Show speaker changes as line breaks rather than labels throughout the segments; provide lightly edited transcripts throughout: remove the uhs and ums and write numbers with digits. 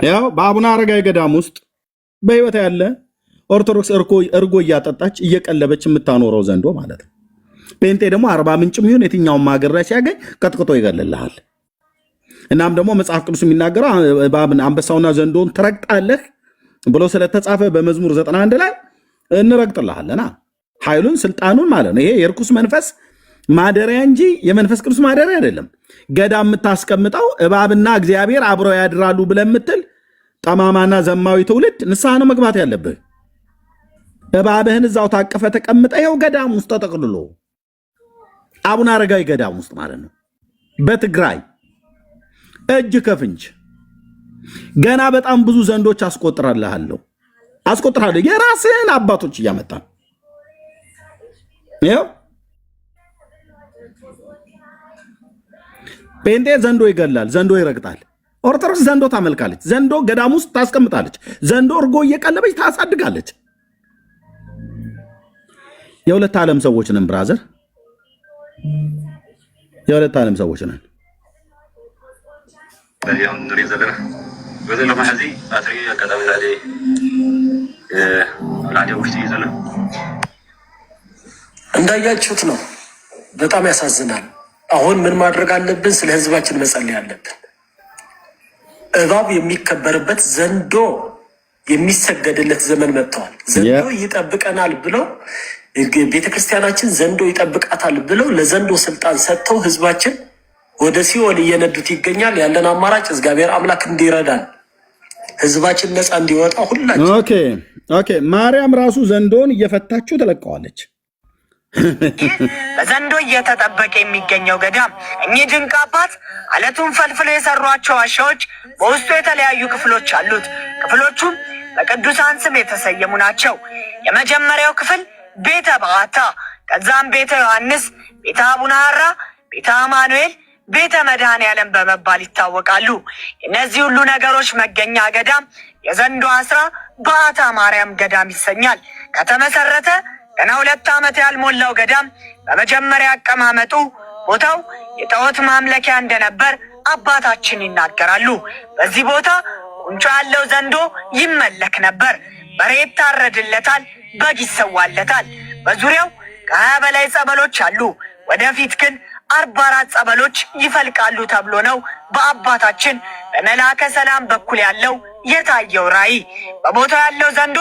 ያው በአቡነ አረጋዊ ገዳም ውስጥ በህይወት ያለ ኦርቶዶክስ እርጎ እያጠጣች እየቀለበች የምታኖረው ዘንዶ ማለት ነው። ጴንጤ ደግሞ አርባ ምንጭም ይሁን የትኛውም ሀገር ላይ ሲያገኝ ቀጥቅጦ ይገልልሃል። እናም ደግሞ መጽሐፍ ቅዱስ የሚናገረው አንበሳውና ዘንዶን ትረግጣለህ ብሎ ስለተጻፈ በመዝሙር 91 ላይ እንረግጥልሃለና ኃይሉን ስልጣኑን ማለት ነው። ይሄ የርኩስ መንፈስ ማደሪያ እንጂ የመንፈስ ቅዱስ ማደሪያ አይደለም። ገዳም የምታስቀምጠው እባብና እግዚአብሔር አብረው ያድራሉ ብለህ የምትል ጠማማና ዘማዊ ትውልድ ንስሐ ነው መግባት ያለብህ። እባብህን እዛው ታቀፈ ተቀምጠ ይኸው ገዳም ውስጥ ተጠቅልሎ አቡነ አረጋዊ ገዳም ውስጥ ማለት ነው። በትግራይ እጅ ከፍንጅ ገና በጣም ብዙ ዘንዶች አስቆጥራለሁ። የራስህን አባቶች እያመጣ ይኸው ጴንጤ ዘንዶ ይገላል፣ ዘንዶ ይረግጣል። ኦርቶዶክስ ዘንዶ ታመልካለች፣ ዘንዶ ገዳም ውስጥ ታስቀምጣለች፣ ዘንዶ እርጎ እየቀለበች ታሳድጋለች። የሁለት ዓለም ሰዎች ነን ብራዘር፣ የሁለት ዓለም ሰዎች ነን።
እንዳያችሁት ነው። በጣም ያሳዝናል። አሁን ምን ማድረግ አለብን? ስለ ህዝባችን መጸለይ አለብን። እባብ የሚከበርበት ዘንዶ የሚሰገድለት ዘመን መጥተዋል። ዘንዶ ይጠብቀናል ብለው ቤተክርስቲያናችን ዘንዶ ይጠብቃታል ብለው ለዘንዶ ስልጣን ሰጥተው ህዝባችን ወደ ሲኦል እየነዱት ይገኛል። ያለን አማራጭ እግዚአብሔር አምላክ እንዲረዳን ህዝባችን ነፃ እንዲወጣ ሁላችን።
ኦኬ ማርያም ራሱ ዘንዶን እየፈታችሁ ተለቀዋለች።
በዘንዶ እየተጠበቀ የሚገኘው ገዳም እኚህ ድንቅ አባት አለቱን ፈልፍለው የሰሯቸው ዋሻዎች በውስጡ የተለያዩ ክፍሎች አሉት። ክፍሎቹም በቅዱሳን ስም የተሰየሙ ናቸው። የመጀመሪያው ክፍል ቤተ በዓታ፣ ከዛም ቤተ ዮሐንስ፣ ቤተ አቡነ ሐራ፣ ቤተ አማኑኤል፣ ቤተ መድኃኔዓለም በመባል ይታወቃሉ። እነዚህ ሁሉ ነገሮች መገኛ ገዳም የዘንዶ አስራ በዓታ ማርያም ገዳም ይሰኛል። ከተመሰረተ ገና 2 ዓመት ያልሞላው ገዳም በመጀመሪያ አቀማመጡ ቦታው የጣዖት ማምለኪያ እንደነበር አባታችን ይናገራሉ። በዚህ ቦታ ቁንጮ ያለው ዘንዶ ይመለክ ነበር። በሬ ይታረድለታል፣ በግ ይሰዋለታል። በዙሪያው ከ20 በላይ ጸበሎች አሉ። ወደፊት ግን 44 ጸበሎች ይፈልቃሉ ተብሎ ነው በአባታችን በመልአከ ሰላም በኩል ያለው የታየው ራእይ። በቦታው ያለው ዘንዶ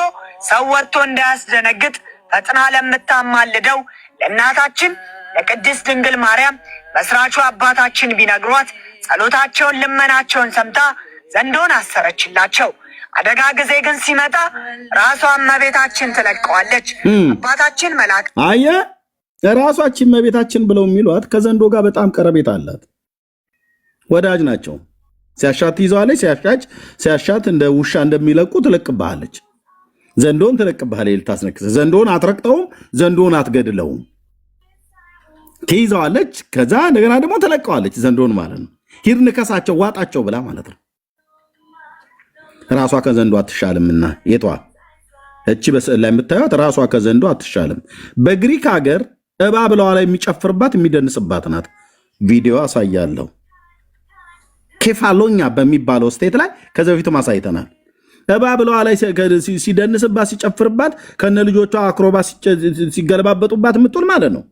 ሰው ወጥቶ እንዳያስደነግጥ ፈጥና ለምታማልደው ለእናታችን ለቅድስት ድንግል ማርያም መስራቹ አባታችን ቢነግሯት ጸሎታቸውን ልመናቸውን ሰምታ ዘንዶን አሰረችላቸው። አደጋ ጊዜ ግን ሲመጣ ራሷ እመቤታችን ትለቀዋለች። አባታችን መልአክ
ራሷችን እመቤታችን ብለው የሚሏት ከዘንዶ ጋር በጣም ቀረቤታ አላት። ወዳጅ ናቸው። ሲያሻት ይዘዋለች፣ ሲያሻት እንደ ውሻ እንደሚለቁ ትለቅብሃለች። ዘንዶን ትለቅብሃለች ልታስነክስ። ዘንዶን አትረቅጠውም፣ ዘንዶን አትገድለውም። ትይዘዋለች፣ ከዛ እንደገና ደግሞ ትለቀዋለች። ዘንዶን ማለት ነው ሂድ ንከሳቸው፣ ዋጣቸው ብላ ማለት ነው። ራሷ ከዘንዶ አትሻልምና የቷ እቺ በስዕል ላይ የምታዩት ራሷ ከዘንዶ አትሻልም። በግሪክ ሀገር እባብ ለዋ ላይ የሚጨፍርባት የሚደንስባት ናት። ቪዲዮ አሳያለሁ። ኬፋሎኛ በሚባለው ስቴት ላይ ከዚ በፊትም አሳይተናል። እባብ ለዋ ላይ ሲደንስባት ሲጨፍርባት ከነ ልጆቿ አክሮባ ሲገለባበጡባት የምትውል ማለት ነው።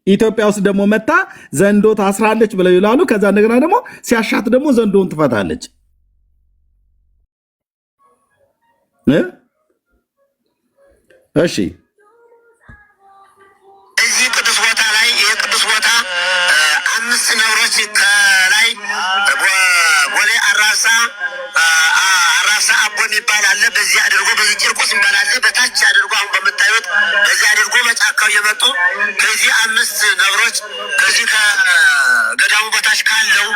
ኢትዮጵያ ውስጥ ደግሞ መታ ዘንዶ ታስራለች ብለው ይላሉ። ከዛ እንደገና ደግሞ ሲያሻት ደግሞ ዘንዶን ትፈታለች። እሺ
እዚህ ቅዱስ ቦታ ላይ ይሄ ቅዱስ ቦታ 5 ነብሮች ከላይ ቦሌ አራሳ አቦ የሚባል አለ። በዚህ አድርጎ በዚህ ቂርቆስ የሚባል አለ። በታች አድርጎ አሁን በምታዩት በዚህ አድርጎ በጫካው እየመጡ ከዚህ 5 ነብሮች ከዚህ ከገዳሙ በታች ካለው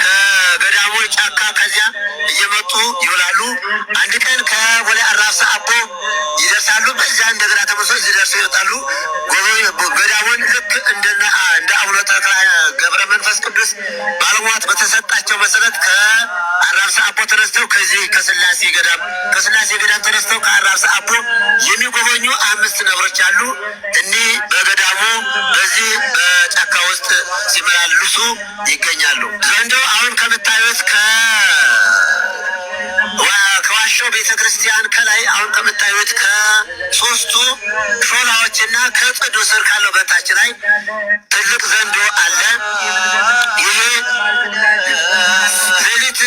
ከገዳሙ ጫካ ከዚያ እየመጡ ይውላሉ። አንድ ቀን ከቦሌ አራሳ አቦ ይደርሳሉ። በዚያ እንደገና ተመልሰው እዚህ ደርሰው ይወጣሉ። ገዳሙን ልክ እንደ አቡነ ተክለ ገብረ መንፈስ ቅዱስ ባለሟት በተሰጣቸው መሰረት ከአራብሳ አቦ ተነስተው ከዚህ ከስላሴ ገዳም ተነስተው ከአራብሳ አቦ የሚጎበኙ 5 ነብሮች አሉ። እኒህ በገዳሙ በዚህ በጫካ ውስጥ ሲመላልሱ እያፈሰሱ ይገኛሉ። ዘንዶ አሁን ከምታዩት ከዋሻው ቤተክርስቲያን ከላይ አሁን ከምታዩት ከሶስቱ ሾላዎችና ከጽዱ ስር ካለው በታች ላይ ትልቅ ዘንዶ አለ። ይሄ ሌሊት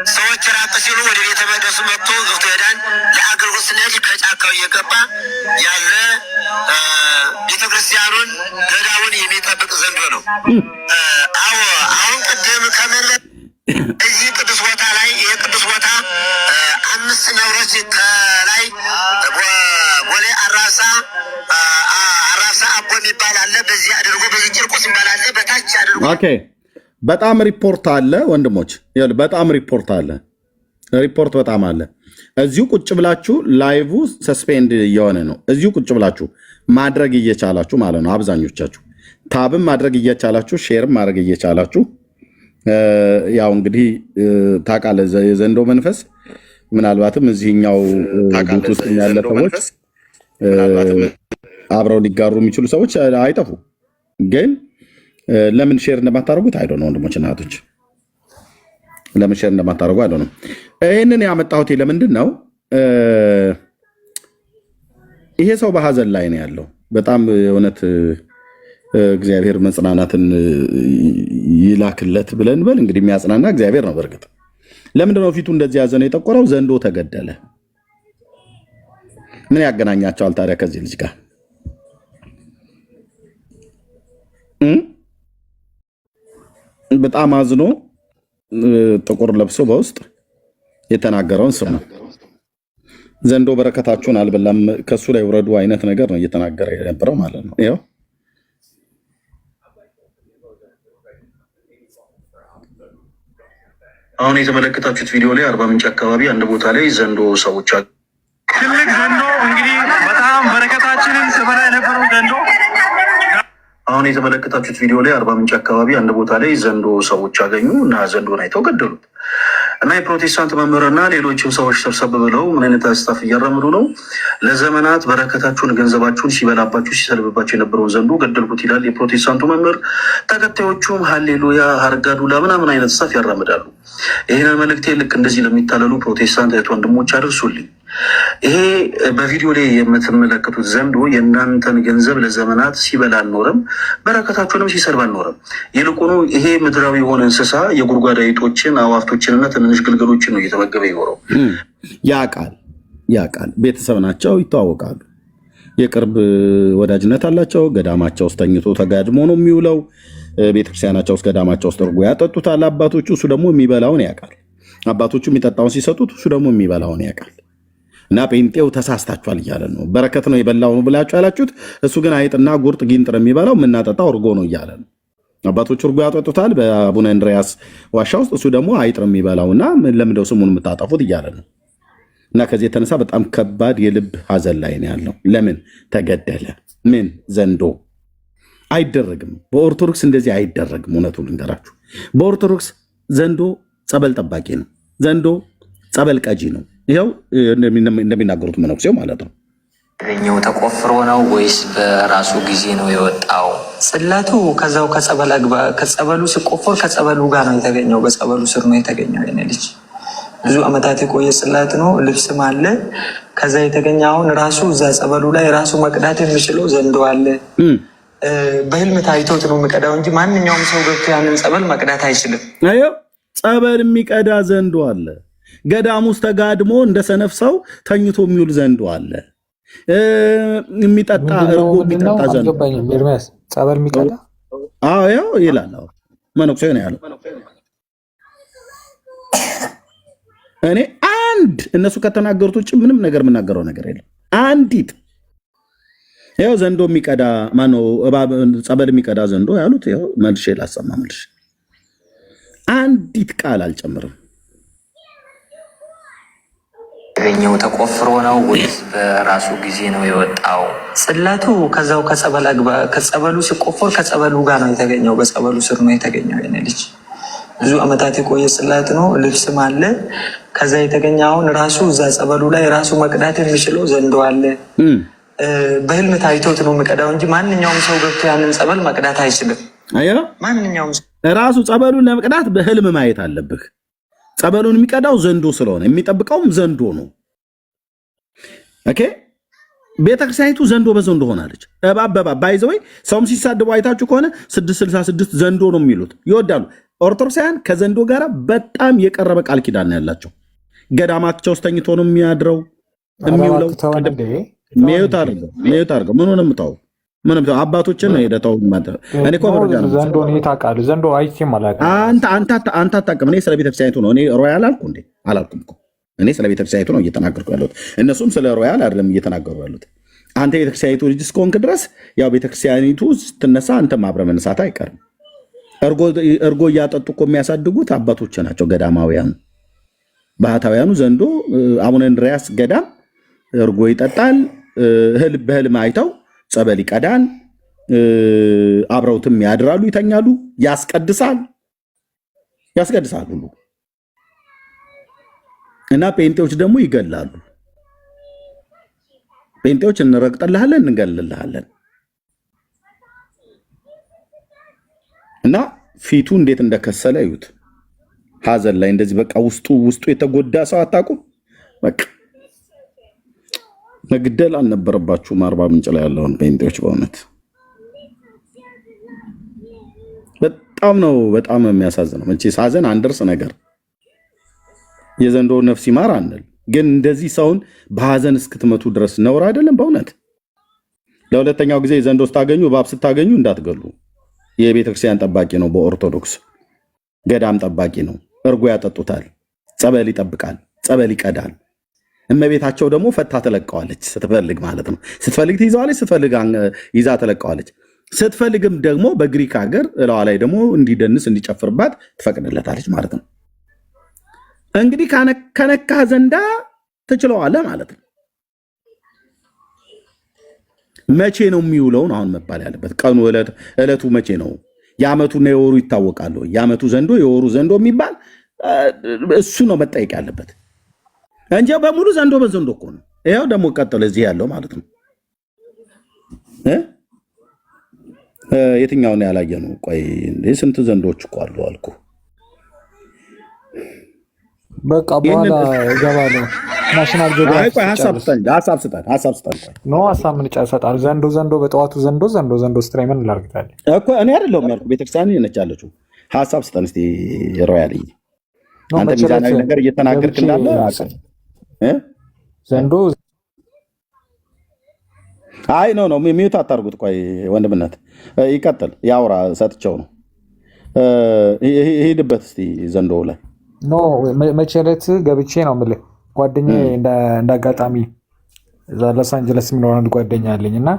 ሰዎች ራቅ ሲሉ ወደ ቤተ መቅደሱ መጥቶ ገብቶ ይሄዳል። ለአገልግሎት ስንሄድ ከጫካው እየገባ ያለ ቤተክርስቲያኑን ገዳሙን የሚጠብቅ ዘንዶ ነው። አሁን ቅድም እዚህ ቅዱስ ቦታ ላይ ይህ ቅዱስ ቦታ 5 ነብሮች ከላይ ቦሌ አራብሳ አቦ የሚባል አለ። በዚህ አድርጎ በዚህ ቂርቆስ የሚባል አለ። በታች አድርጎ
በጣም ሪፖርት አለ ወንድሞች፣ በጣም ሪፖርት አለ። ሪፖርት በጣም አለ። እዚሁ ቁጭ ብላችሁ ላይቭ ሰስፔንድ እየሆነ ነው። እዚሁ ቁጭ ብላችሁ ማድረግ እየቻላችሁ ማለት ነው። አብዛኞቻችሁ ታብም ማድረግ እየቻላችሁ ሼርም ማድረግ እየቻላችሁ ያው እንግዲህ ታውቃለህ የዘንዶ መንፈስ ምናልባትም እዚህኛው ቤት ውስጥ ያለ ሰዎች አብረው ሊጋሩ የሚችሉ ሰዎች አይጠፉ። ግን ለምን ሼር እንደማታደርጉት አይዶ ነው ወንድሞች እና እህቶች፣ ለምን ሼር እንደማታደርጉ አይዶ ነው። ይህንን ያመጣሁት ለምንድን ነው? ይሄ ሰው በሀዘን ላይ ነው ያለው። በጣም የእውነት እግዚአብሔር መጽናናትን ይላክለት ብለን በል እንግዲህ የሚያጽናና እግዚአብሔር ነው። በእርግጥ ለምንድነው ፊቱ እንደዚህ ያዘነው የጠቆረው? ዘንዶ ተገደለ። ምን ያገናኛቸዋል ታዲያ ከዚህ ልጅ ጋር? በጣም አዝኖ ጥቁር ለብሶ በውስጥ የተናገረውን ስም ነው። ዘንዶ በረከታችሁን አልበላም ከሱ ላይ ውረዱ አይነት ነገር ነው እየተናገረ የነበረው ማለት ነው። ይኸው
አሁን የተመለከታችሁት ቪዲዮ ላይ አርባ ምንጭ አካባቢ አንድ ቦታ ላይ ዘንዶ ሰዎች
ትልቅ ዘንዶ እንግዲህ በጣም በረከታችንን ስበላ የነበረው ዘንዶ
አሁን የተመለከታችሁት ቪዲዮ ላይ አርባ ምንጭ አካባቢ አንድ ቦታ ላይ ዘንዶ ሰዎች አገኙ እና ዘንዶን አይተው ገደሉት እና የፕሮቴስታንት መምህርና ሌሎችም ሰዎች ሰብሰብ ብለው ምን አይነት አስታፍ እያራምዱ ነው? ለዘመናት በረከታችሁን ገንዘባችሁን ሲበላባችሁ ሲሰልብባችሁ የነበረውን ዘንዶ ገደልኩት ይላል የፕሮቴስታንቱ መምህር። ተከታዮቹም ሀሌሉያ ሀርጋዱላ ምናምን አይነት ስታፍ ያራምዳሉ። ይህንን መልእክቴ ልክ እንደዚህ ለሚታለሉ ፕሮቴስታንት እህት ወንድሞች አድርሱልኝ። ይሄ በቪዲዮ ላይ የምትመለከቱት ዘንዶ የእናንተን ገንዘብ ለዘመናት ሲበላ አልኖረም፣ በረከታችሁንም ሲሰርብ አልኖረም። ይልቁኑ ይሄ ምድራዊ የሆነ እንስሳ የጉድጓድ አይጦችን አዋፍቶችንና ትንንሽ ግልገሎችን ነው እየተመገበ ይኖረው። ያቃል ቤተሰብ ናቸው፣ ይተዋወቃሉ፣ የቅርብ ወዳጅነት አላቸው። ገዳማቸው ውስጥ ተኝቶ ተጋድሞ ነው የሚውለው። ቤተክርስቲያናቸው ውስጥ ገዳማቸው ውስጥ እርጎ ያጠጡታል አባቶቹ። እሱ ደግሞ የሚበላውን ያውቃል። አባቶቹ የሚጠጣውን ሲሰጡት እሱ ደግሞ የሚበላውን ያውቃል። እና ጴንጤው ተሳስታችኋል እያለ ነው። በረከት ነው የበላው ነው ብላችሁ ያላችሁት፣ እሱ ግን አይጥና ጉርጥ ጊንጥ ነው የሚበላው፣ የምናጠጣው እርጎ ነው እያለ ነው። አባቶቹ እርጎ ያጠጡታል በአቡነ እንድርያስ ዋሻ ውስጥ፣ እሱ ደግሞ አይጥ ነው የሚበላው እና ለምንድነው ስሙን የምታጠፉት እያለ ነው። እና ከዚህ የተነሳ በጣም ከባድ የልብ ሀዘን ላይ ነው ያለው። ለምን ተገደለ? ምን ዘንዶ አይደረግም። በኦርቶዶክስ እንደዚህ አይደረግም። እውነቱን ልንገራችሁ፣ በኦርቶዶክስ ዘንዶ ጸበል ጠባቂ ነው። ዘንዶ ጸበል ቀጂ ነው። ይኸው እንደሚናገሩት መነኩሴው ማለት ነው።
ያገኘው ተቆፍሮ ነው ወይስ በራሱ ጊዜ ነው የወጣው? ጽላቱ ከዛው ከጸበሉ ሲቆፈር ከጸበሉ ጋር ነው የተገኘው። በጸበሉ ስር ነው የተገኘው። የኔ ልጅ ብዙ ዓመታት የቆየ ጽላት ነው። ልብስም አለ። ከዛ የተገኘ አሁን ራሱ እዛ ጸበሉ ላይ ራሱ መቅዳት የሚችለው ዘንዶ አለ። በህልም ታይቶት ነው የሚቀዳው እንጂ ማንኛውም ሰው ገብቶ ያንን ጸበል መቅዳት አይችልም።
ጸበል የሚቀዳ ዘንዶ አለ። ገዳም ውስጥ ተጋድሞ እንደ ሰነፍ ሰው ተኝቶ የሚውል ዘንዶ አለ። የሚጠጣ እርጎ የሚጠጣ ዘንዶ
ጸበል የሚቀዳ
ያው ይላል። መነኩሴ ነው ያለው። እኔ እነሱ ከተናገሩት ውጭ ምንም ነገር የምናገረው ነገር የለም። አንዲት ያው ዘንዶ የሚቀዳ ማነው ጸበል የሚቀዳ ዘንዶ ያሉት ያው መልሼ ላሰማ መልሼ አንዲት ቃል አልጨምርም።
ያገኘው ተቆፍሮ ነው ወይስ በራሱ ጊዜ ነው የወጣው? ጽላቱ ከዛው ከጸበሉ ሲቆፈር ከጸበሉ ጋር ነው የተገኘው። በጸበሉ ስር ነው የተገኘው። የኔ ልጅ ብዙ ዓመታት የቆየ ጽላት ነው። ልብስም አለ። ከዛ የተገኘ አሁን ራሱ እዛ ጸበሉ ላይ ራሱ መቅዳት የሚችለው ዘንዶ አለ። በህልም ታይቶት ነው የሚቀዳው እንጂ ማንኛውም ሰው ገብቶ ያንን ጸበል መቅዳት አይችልም።
አየህ፣
ማንኛውም
ራሱ ጸበሉን ለመቅዳት በህልም ማየት አለብህ። ጸበሉን የሚቀዳው ዘንዶ ስለሆነ የሚጠብቀውም ዘንዶ ነው። ኦኬ፣ ቤተክርስቲያኒቱ ዘንዶ በዘንዶ ሆናለች። እባብ በእባብ ባይዘወይ ሰውም ሲሳደቡ አይታችሁ ከሆነ 666 ዘንዶ ነው የሚሉት ይወዳሉ። ኦርቶዶክሳውያን ከዘንዶ ጋር በጣም የቀረበ ቃል ኪዳን ያላቸው ገዳማቸው ውስጥ ተኝቶ ነው የሚያድረው የሚውለው። ሜዩት አድርገው ምን ሆነ ምታው ምንም አባቶችን ነው ሄደተው እኔ እኮ መረጃ ነው
ዘንዶ ነው ታውቃሉ። ዘንዶ አይቼም አላውቅም።
አንተ አታውቅም። እኔ ስለ ቤተክርስቲያኒቱ ነው እኔ ሮያል አልኩ እንዴ? አላልኩም እኮ እኔ ስለ ቤተክርስቲያኒቱ ነው እየተናገርኩ ያለሁት። እነሱም ስለ ሮያል አይደለም እየተናገሩ ያሉት። አንተ ቤተክርስቲያኒቱ ልጅ እስከሆንክ ድረስ ያው ቤተክርስቲያኒቱ ስትነሳ አንተም አብረህ መነሳት አይቀርም። እርጎ እያጠጡ እኮ የሚያሳድጉት አባቶች ናቸው፣ ገዳማውያኑ ባህታውያኑ። ዘንዶ አቡነ እንድርያስ ገዳም እርጎ ይጠጣል። በህልም አይተው ጸበል ይቀዳል። አብረውትም ያድራሉ፣ ይተኛሉ፣ ያስቀድሳል ሁሉ እና ጴንጤዎች ደግሞ ይገላሉ። ጴንጤዎች እንረግጠልሃለን፣ እንገልልሃለን። እና ፊቱ እንዴት እንደከሰለ እዩት። ሀዘን ላይ እንደዚህ በቃ ውስጡ የተጎዳ ሰው አታውቁም። በቃ መግደል አልነበረባችሁም። አርባ ምንጭ ላይ ያለውን ጴንጤዎች በእውነት በጣም ነው የሚያሳዝነው። መቼስ ሀዘን አንደርስ ነገር የዘንዶ ነፍስ ይማር አንል፣ ግን እንደዚህ ሰውን በሀዘን እስክትመቱ ድረስ ነውር አይደለም በእውነት። ለሁለተኛው ጊዜ ዘንዶ ስታገኙ እባብ ስታገኙ እንዳትገሉ። የቤተክርስቲያን ጠባቂ ነው። በኦርቶዶክስ ገዳም ጠባቂ ነው። እርጎ ያጠጡታል፣ ጸበል ይጠብቃል፣ ጸበል ይቀዳል። እመቤታቸው ደግሞ ፈታ ትለቀዋለች፣ ስትፈልግ ማለት ነው። ስትፈልግ ትይዘዋለች፣ ስትፈልግ ይዛ ትለቀዋለች። ስትፈልግም ደግሞ በግሪክ ሀገር እላዋ ላይ ደግሞ እንዲደንስ እንዲጨፍርባት ትፈቅድለታለች ማለት ነው። እንግዲህ ከነካ ዘንዳ ትችለዋለህ ማለት ነው። መቼ ነው የሚውለውን አሁን መባል ያለበት ቀኑ ዕለቱ መቼ ነው? የዓመቱና የወሩ ይታወቃሉ። የዓመቱ ዘንዶ የወሩ ዘንዶ የሚባል እሱ ነው መጠየቅ ያለበት እንጂ በሙሉ ዘንዶ በዘንዶ እኮ ነው። ይኸው ደግሞ ቀጥሎ እዚህ ያለው ማለት ነው። የትኛውን ያላየ ነው? ቆይ ስንት ዘንዶች እኮ አሉ አልኩ።
በቃ በኋላ እገባለሁ። ናሽናል ጂኦግራፊ
ሀሳብ ስጠን
ነው። ሀሳብ ምን ጨርሰጣል? ዘንዶ በጠዋቱ ዘንዶ ስትራይ ምን ላርግታለህ
እኮ እኔ አይደለሁም ያልኩህ፣ ቤተክርስቲያን ነች ያለችው። ሀሳብ ስጠን እስኪ ሮያል። አንተ ሚዛናዊ ነገር እየተናገርክ እንዳለ
ዘንዶ
አይ ነው ሚዩት አታርጉት። ቆይ ወንድምነት ይቀጥል፣ ያውራ። ሰጥቸው ነው ሄድበት እስኪ ዘንዶ ላይ
ኖ መቼ ዕለት ገብቼ ነው የምልህ። ጓደኛዬ እንዳጋጣሚ እዛ ሎስ አንጀለስ የሚኖር አንድ ጓደኛ አለኝ እና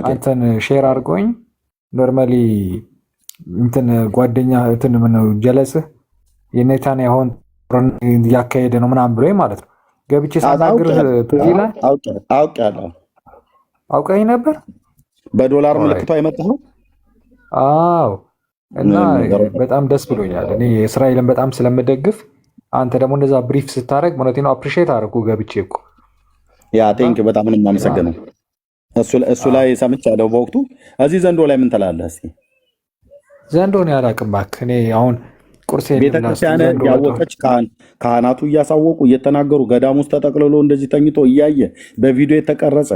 አንተን ሼር አድርጎኝ ኖርማሊ እንትን ጓደኛ እንትን ምነው ጀለስህ የኔታን ያሆን እያካሄደ ነው ምናምን ብሎኝ ማለት ነው። ገብቼ ሳናግርህ ትዝ ይላል። አውቀኝ ነበር።
በዶላር ምልክቷ የመጣው
አዎ። እና በጣም ደስ ብሎኛል። እኔ እስራኤልን በጣም ስለምደግፍ አንተ ደግሞ እንደዛ ብሪፍ ስታደርግ ማለት ነው አፕሪሺየት አደረኩ። ገብቼ እኮ
ያ ቴንክ በጣም ነው የማመሰግነው። እሱ ላይ ሰምቻለሁ በወቅቱ። እዚህ ዘንዶ ላይ ምን ትላለህ እስኪ?
ዘንዶ ነው ያላቅም እባክህ። እኔ አሁን ቁርሴ
ቤተክርስቲያን ያወቀች ካህናቱ እያሳወቁ እየተናገሩ ገዳም ውስጥ ተጠቅልሎ እንደዚህ ተኝቶ እያየ በቪዲዮ የተቀረጸ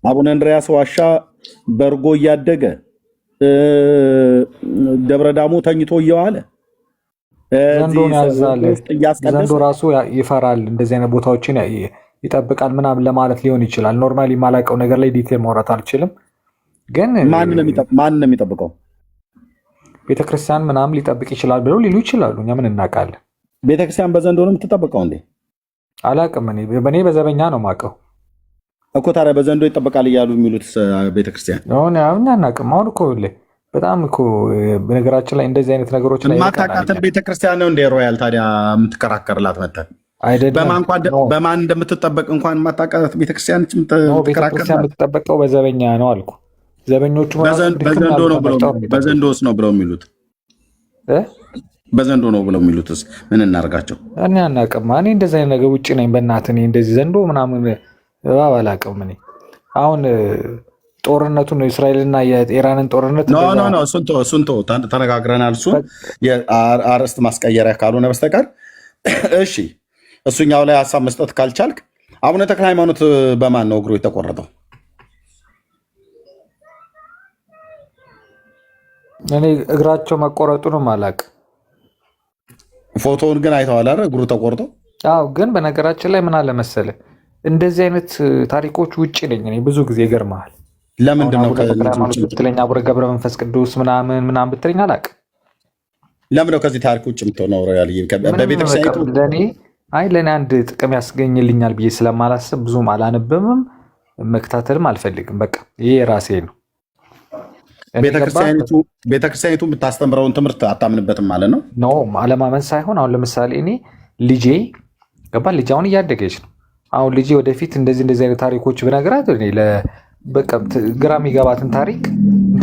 አቡነ እንድርያስ ዋሻ በርጎ እያደገ ደብረ ዳሞ ተኝቶ እየዋለ
ዘንዶ ራሱ ይፈራል። እንደዚህ አይነት ቦታዎችን ይጠብቃል ምናምን ለማለት ሊሆን ይችላል። ኖርማሊ የማላውቀው ነገር ላይ ዲቴል ማውራት አልችልም። ግን
ማን ነው የሚጠብቀው?
ቤተክርስቲያን ምናምን ሊጠብቅ ይችላል ብለው ሊሉ ይችላሉ። እኛ ምን እናውቃለን?
ቤተክርስቲያን በዘንዶ ነው የምትጠበቀው እንዴ?
አላውቅም። እኔ በዘበኛ ነው የማውቀው
እኮ። ታዲያ በዘንዶ ይጠበቃል እያሉ የሚሉት ቤተክርስቲያን
አሁን አናውቅም። አሁን እኮ በጣም እኮ በነገራችን ላይ እንደዚህ አይነት ነገሮች ላይ
የማታውቃትን ቤተክርስቲያን ነው እንደ ሮያል ታዲያ የምትከራከርላት መተን በማን እንደምትጠበቅ እንኳን የማታውቃት ቤተክርስቲያን
የምትጠበቀው በዘበኛ ነው አልኩ። ዘበኞቹ
በዘንዶስ ነው ብለው የሚሉት በዘንዶ ነው ብለው የሚሉትስ ምን እናርጋቸው?
እኔ አናውቅም። እኔ እንደዚህ አይነት ነገር ውጭ ነኝ። በእናትህ እኔ እንደዚህ ዘንዶ ምናምን አላውቅም። እኔ አሁን ጦርነቱን እስራኤልና የኢራንን ጦርነት
ኖ እሱን ተነጋግረናል። እሱን አርዕስት ማስቀየሪያ ካልሆነ በስተቀር እሺ፣ እሱኛው ላይ ሀሳብ መስጠት ካልቻልክ አቡነ ተክለ ሃይማኖት በማን ነው እግሩ የተቆረጠው?
እኔ እግራቸው መቆረጡንም አላውቅም።
ፎቶውን ግን አይተዋል አይደል? እግሩ ተቆርጦ።
አዎ፣ ግን በነገራችን ላይ ምን አለ መሰለህ እንደዚህ አይነት ታሪኮች ውጭ ነኝ እኔ ብዙ ጊዜ። ይገርምሃል።
ለምንድን ነው
ብትለኝ አቡነ ገብረ መንፈስ ቅዱስ ምናምን ብትለኝ አላውቅም።
ለምን ነው ከዚህ ታሪክ ውጭ የምትሆነው?
ለእኔ አንድ ጥቅም ያስገኝልኛል ብዬ ስለማላስብ ብዙም አላነብምም፣ መከታተልም አልፈልግም። በቃ ይሄ የራሴ ነው።
ቤተክርስቲያኒቱ የምታስተምረውን ትምህርት አታምንበትም ማለት ነው?
ኖ አለማመን ሳይሆን አሁን ለምሳሌ እኔ ልጄ ልጅ አሁን እያደገች ነው። አሁን ልጄ ወደፊት እንደዚህ አይነት ታሪኮች ብነግራት በቃ ግራ የሚገባትን ታሪክ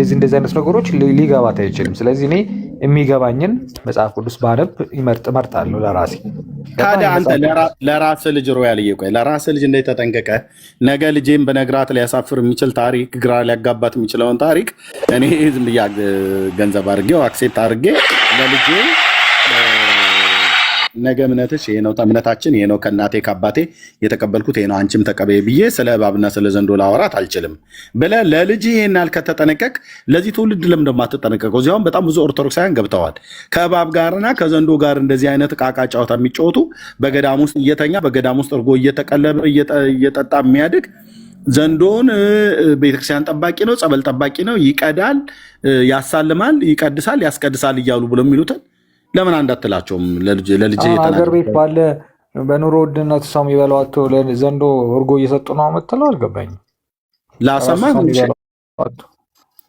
እንደዚህ አይነት ነገሮች ሊገባት አይችልም። ስለዚህ እኔ የሚገባኝን መጽሐፍ ቅዱስ ባነብ እመርጣለሁ ለራሴ።
ታዲያ አንተ ለራስህ ልጅ ሮያል እየቆይ ለራስህ ልጅ እንደተጠንቀቀ ነገ ልጄም በነግራት ሊያሳፍር የሚችል ታሪክ፣ ግራ ሊያጋባት የሚችለውን ታሪክ እኔ ዝም ብዬ ገንዘብ አድርጌው አክሴፕት አድርጌ ለልጄ ነገ እምነትሽ ይሄ ነው፣ እምነታችን ይሄ ነው፣ ከእናቴ ከአባቴ የተቀበልኩት ይሄ ነው፣ አንቺም ተቀበይ ብዬ ስለ እባብና ስለ ዘንዶ ላወራት አልችልም ብለህ ለልጅ ይሄን ያህል ከተጠነቀቅ ለዚህ ትውልድ ለምን ደግሞ አትጠነቀቀው? እዚያውም በጣም ብዙ ኦርቶዶክሳውያን ገብተዋል። ከእባብ ጋርና ከዘንዶ ጋር እንደዚህ አይነት ዕቃ ዕቃ ጨዋታ የሚጫወቱ በገዳም ውስጥ እየተኛ በገዳም ውስጥ እርጎ እየተቀለበ እየጠጣ የሚያድግ ዘንዶን ቤተክርስቲያን ጠባቂ ነው፣ ጸበል ጠባቂ ነው፣ ይቀዳል፣ ያሳልማል፣ ይቀድሳል፣ ያስቀድሳል እያሉ ብሎ የሚሉትን ለምን አንዳትላቸውም? ለልጅ
ሀገር ቤት ባለ በኑሮ ውድነት ሰው የሚበላዋቸው ዘንዶ እርጎ እየሰጡ ነው የምትለው አልገባኝም።
ላሰማህ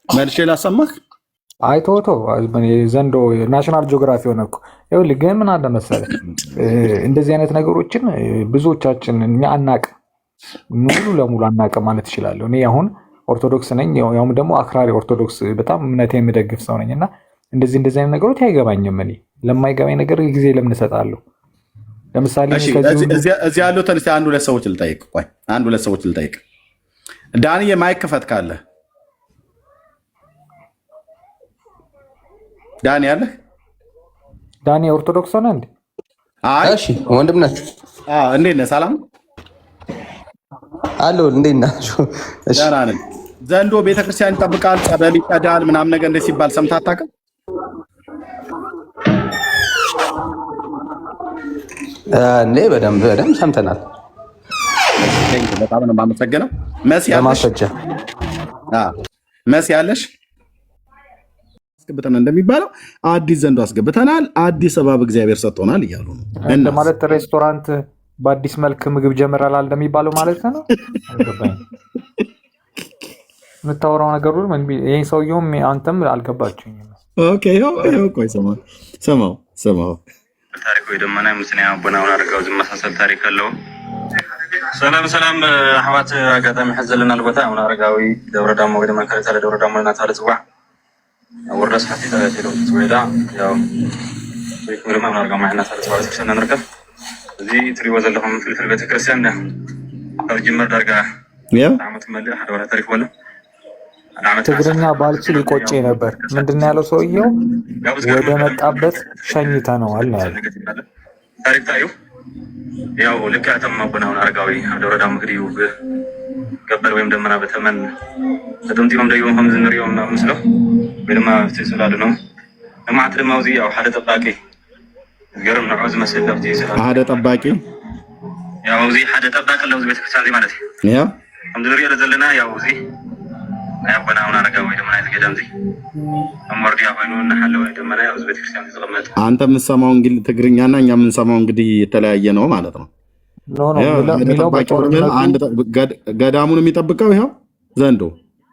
መልሼ ላሰማህ።
አይቶቶ ዘንዶ ናሽናል ጂኦግራፊ ሆነ እኮ። ይኸውልህ ግን ምን አለ መሰለህ እንደዚህ አይነት ነገሮችን ብዙዎቻችን እኛ አናቅም፣ ሙሉ ለሙሉ አናቅም ማለት እችላለሁ። እኔ አሁን ኦርቶዶክስ ነኝ፣ ያውም ደግሞ አክራሪ ኦርቶዶክስ በጣም እምነቴ የምደግፍ ሰው ነኝ እና እንደዚህ አይነት ነገሮች አይገባኝም። እኔ ለማይገባኝ ነገር ጊዜ ለምን እሰጣለሁ? ለምሳሌ
እዚህ ያሉትን አንድ ሁለት ሰዎች ልጠይቅ። ዳንዬ ማይክ ክፈት ካለ ዳኒ አለህ?
ዳኒ ኦርቶዶክስ ሆነ እንዴ?
እሺ ወንድም ናችሁ?
እንዴት ነህ? ሰላም
አሎ፣ እንዴት ናችሁ?
ደህና ነን። ዘንዶ ቤተክርስቲያን ይጠብቃል፣ ጸበል ይቀዳል ምናምን ነገር እንደ ሲባል ሰምተህ አታውቅም?
እንዴ በደንብ ሰምተናል።
በጣም ነው የማመሰግነው። መሲ ያለሽ አስገብተናል እንደሚባለው አዲስ ዘንዶ አስገብተናል፣ አዲስ እባብ እግዚአብሔር ሰጥቶናል እያሉ ነው
ማለት ሬስቶራንት በአዲስ መልክ ምግብ ጀምራላል እንደሚባለው ማለት ነው። የምታወራው ነገር ሁሉ ይሄን ሰውየውም አንተም አልገባችሁኝም። ኦኬ
ቆይ ሰማው
ታሪኩ የደመና ምስና ቦናውን አርጋው ዝመሳሰል ታሪክ አለው። ሰላም አህዋት አጋጣሚ ሐዘልና ልቦታ አሁን አረጋዊ ደብረ ዳሞ ወደ መንከረታ ለደብረ ዳሞ እና ታለ ጽዋ ወረስ ሐቲ ታለ ጽዋዳ ያው በክብር ማን አርጋው ማህና ታለ ጽዋ ተሰነ ነርከፍ እዚህ ትሪው ዘለኹም ፍልፍል ቤተክርስቲያን ተርጅመር ዳርጋ አመት መልህ አደወራ ታሪክ ወለ
ትግርኛ ባልችል ይቆጭ ነበር። ምንድነው ያለው ሰውየው? ወደ መጣበት ሸኝተነዋል ነው ያለው።
ታሪክ ታዩ ያው ለካተማ ቦናውን አርጋዊ አደወራ ምግሪው ገበር ወይም ደመና በተመን ተደምቲም ደዩም ከም ዝንሪዮም ምስለው ወይማ ተስላሉ ነው ለማዕት ደማውዚ ያው ሓደ ጠባቂ ገርም ነው عاوز መስል ለፍቲ ይስላል።
ሓደ ጠባቂ
ያው እዚ ሓደ ጠባቂ ለውዝ ቤተክርስቲያን ማለት
ያ
ከም ዝንሪዮ ዘለና ያው እዚ አያቆናውን አረጋው ወይ ደመና የተገዳም ዚ አሞርዲያ ሆይኑ እና ሐለው ወይ ደመና ያው ቤተክርስቲያን ተቀመጠ።
አንተ የምትሰማው እንግዲህ ትግርኛና እኛ የምንሰማው እንግዲህ የተለያየ ነው ማለት ነው። ገዳሙን የሚጠብቀው ይኸው ዘንዶ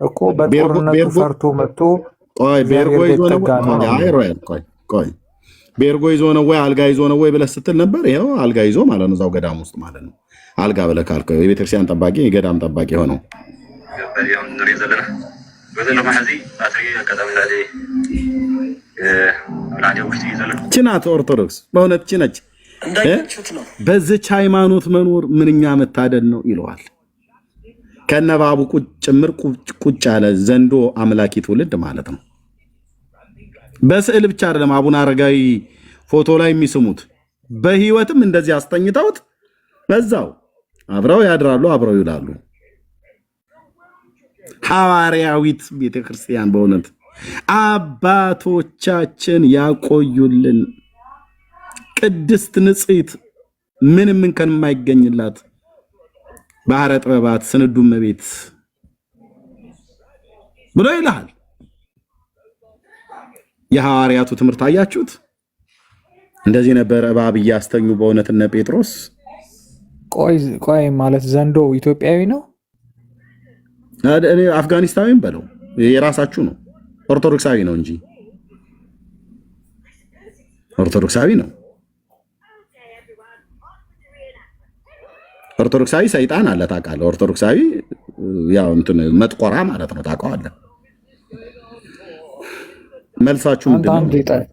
እኮ በጦርነቱ ፈርቶ መጥቶ
ቤርጎ ይዞ ነው ቆይ ቤርጎ ይዞ ነው ወይ አልጋ ይዞ ነው ወይ ብለህ ስትል ነበር። ይኸው አልጋ ይዞ ማለት ነው እዛው ገዳም ውስጥ ማለት ነው። አልጋ ብለህ ካልከው የቤተክርስቲያን ጠባቂ የገዳም ጠባቂ ሆነው ችናት ኦርቶዶክስ በእውነት ችነች። በዚች ሃይማኖት መኖር ምንኛ መታደል ነው ይለዋል። ከነባቡ ጭምር ቁጭ ያለ ዘንዶ አምላኪ ትውልድ ማለት ነው። በስዕል ብቻ አይደለም አቡነ አረጋዊ ፎቶ ላይ የሚስሙት፣ በህይወትም እንደዚህ አስተኝተውት በዛው አብረው ያድራሉ፣ አብረው ይውላሉ። ሐዋርያዊት ቤተክርስቲያን በእውነት አባቶቻችን ያቆዩልን ቅድስት ንጽሕት ምንም እንከን የማይገኝላት ባህረ ጥበባት ስንዱ እመቤት ብሎ ይልሃል። የሐዋርያቱ ትምህርት አያችሁት? እንደዚህ ነበር እባብ እያስተኙ በእውነት እነ ጴጥሮስ።
ቆይ ማለት ዘንዶ ኢትዮጵያዊ ነው?
አፍጋኒስታዊም በለው የራሳችሁ ነው። ኦርቶዶክሳዊ ነው እንጂ ኦርቶዶክሳዊ ነው። ኦርቶዶክሳዊ ሰይጣን አለ ታውቃለህ። ኦርቶዶክሳዊ ያው እንትን መጥቆራ ማለት ነው ታውቀዋለህ። መልሳችሁ ምንድን ነው?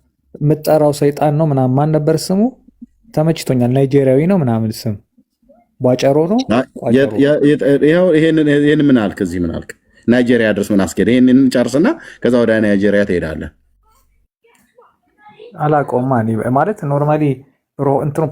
የምትጠራው ሰይጣን ነው ምናምን ማን ነበር ስሙ? ተመችቶኛል። ናይጄሪያዊ ነው ምናምን ስም ቧጨሮ ነው። ይሄን ምን አልክ? እዚህ ምን አልክ? ናይጄሪያ ድረስ ምን አስኬደ? ይሄንን ጨርስና ከዛ ወደ ናይጄሪያ ትሄዳለህ። አላውቀውም ማለት ኖርማሊ እንትኑ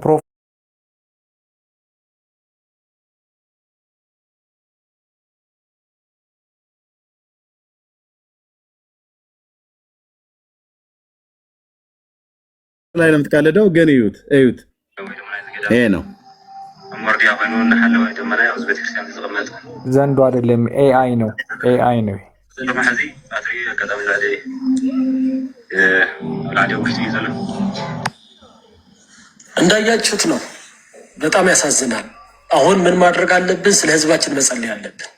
ላይ ነው የምትቃለደው። ግን እዩት ይሄ ነው
ዘንዶ አይደለም፣ ኤአይ ነው። ኤአይ ነው።
እንዳያችሁት ነው። በጣም ያሳዝናል። አሁን ምን ማድረግ አለብን? ስለ ህዝባችን መጸለይ አለብን።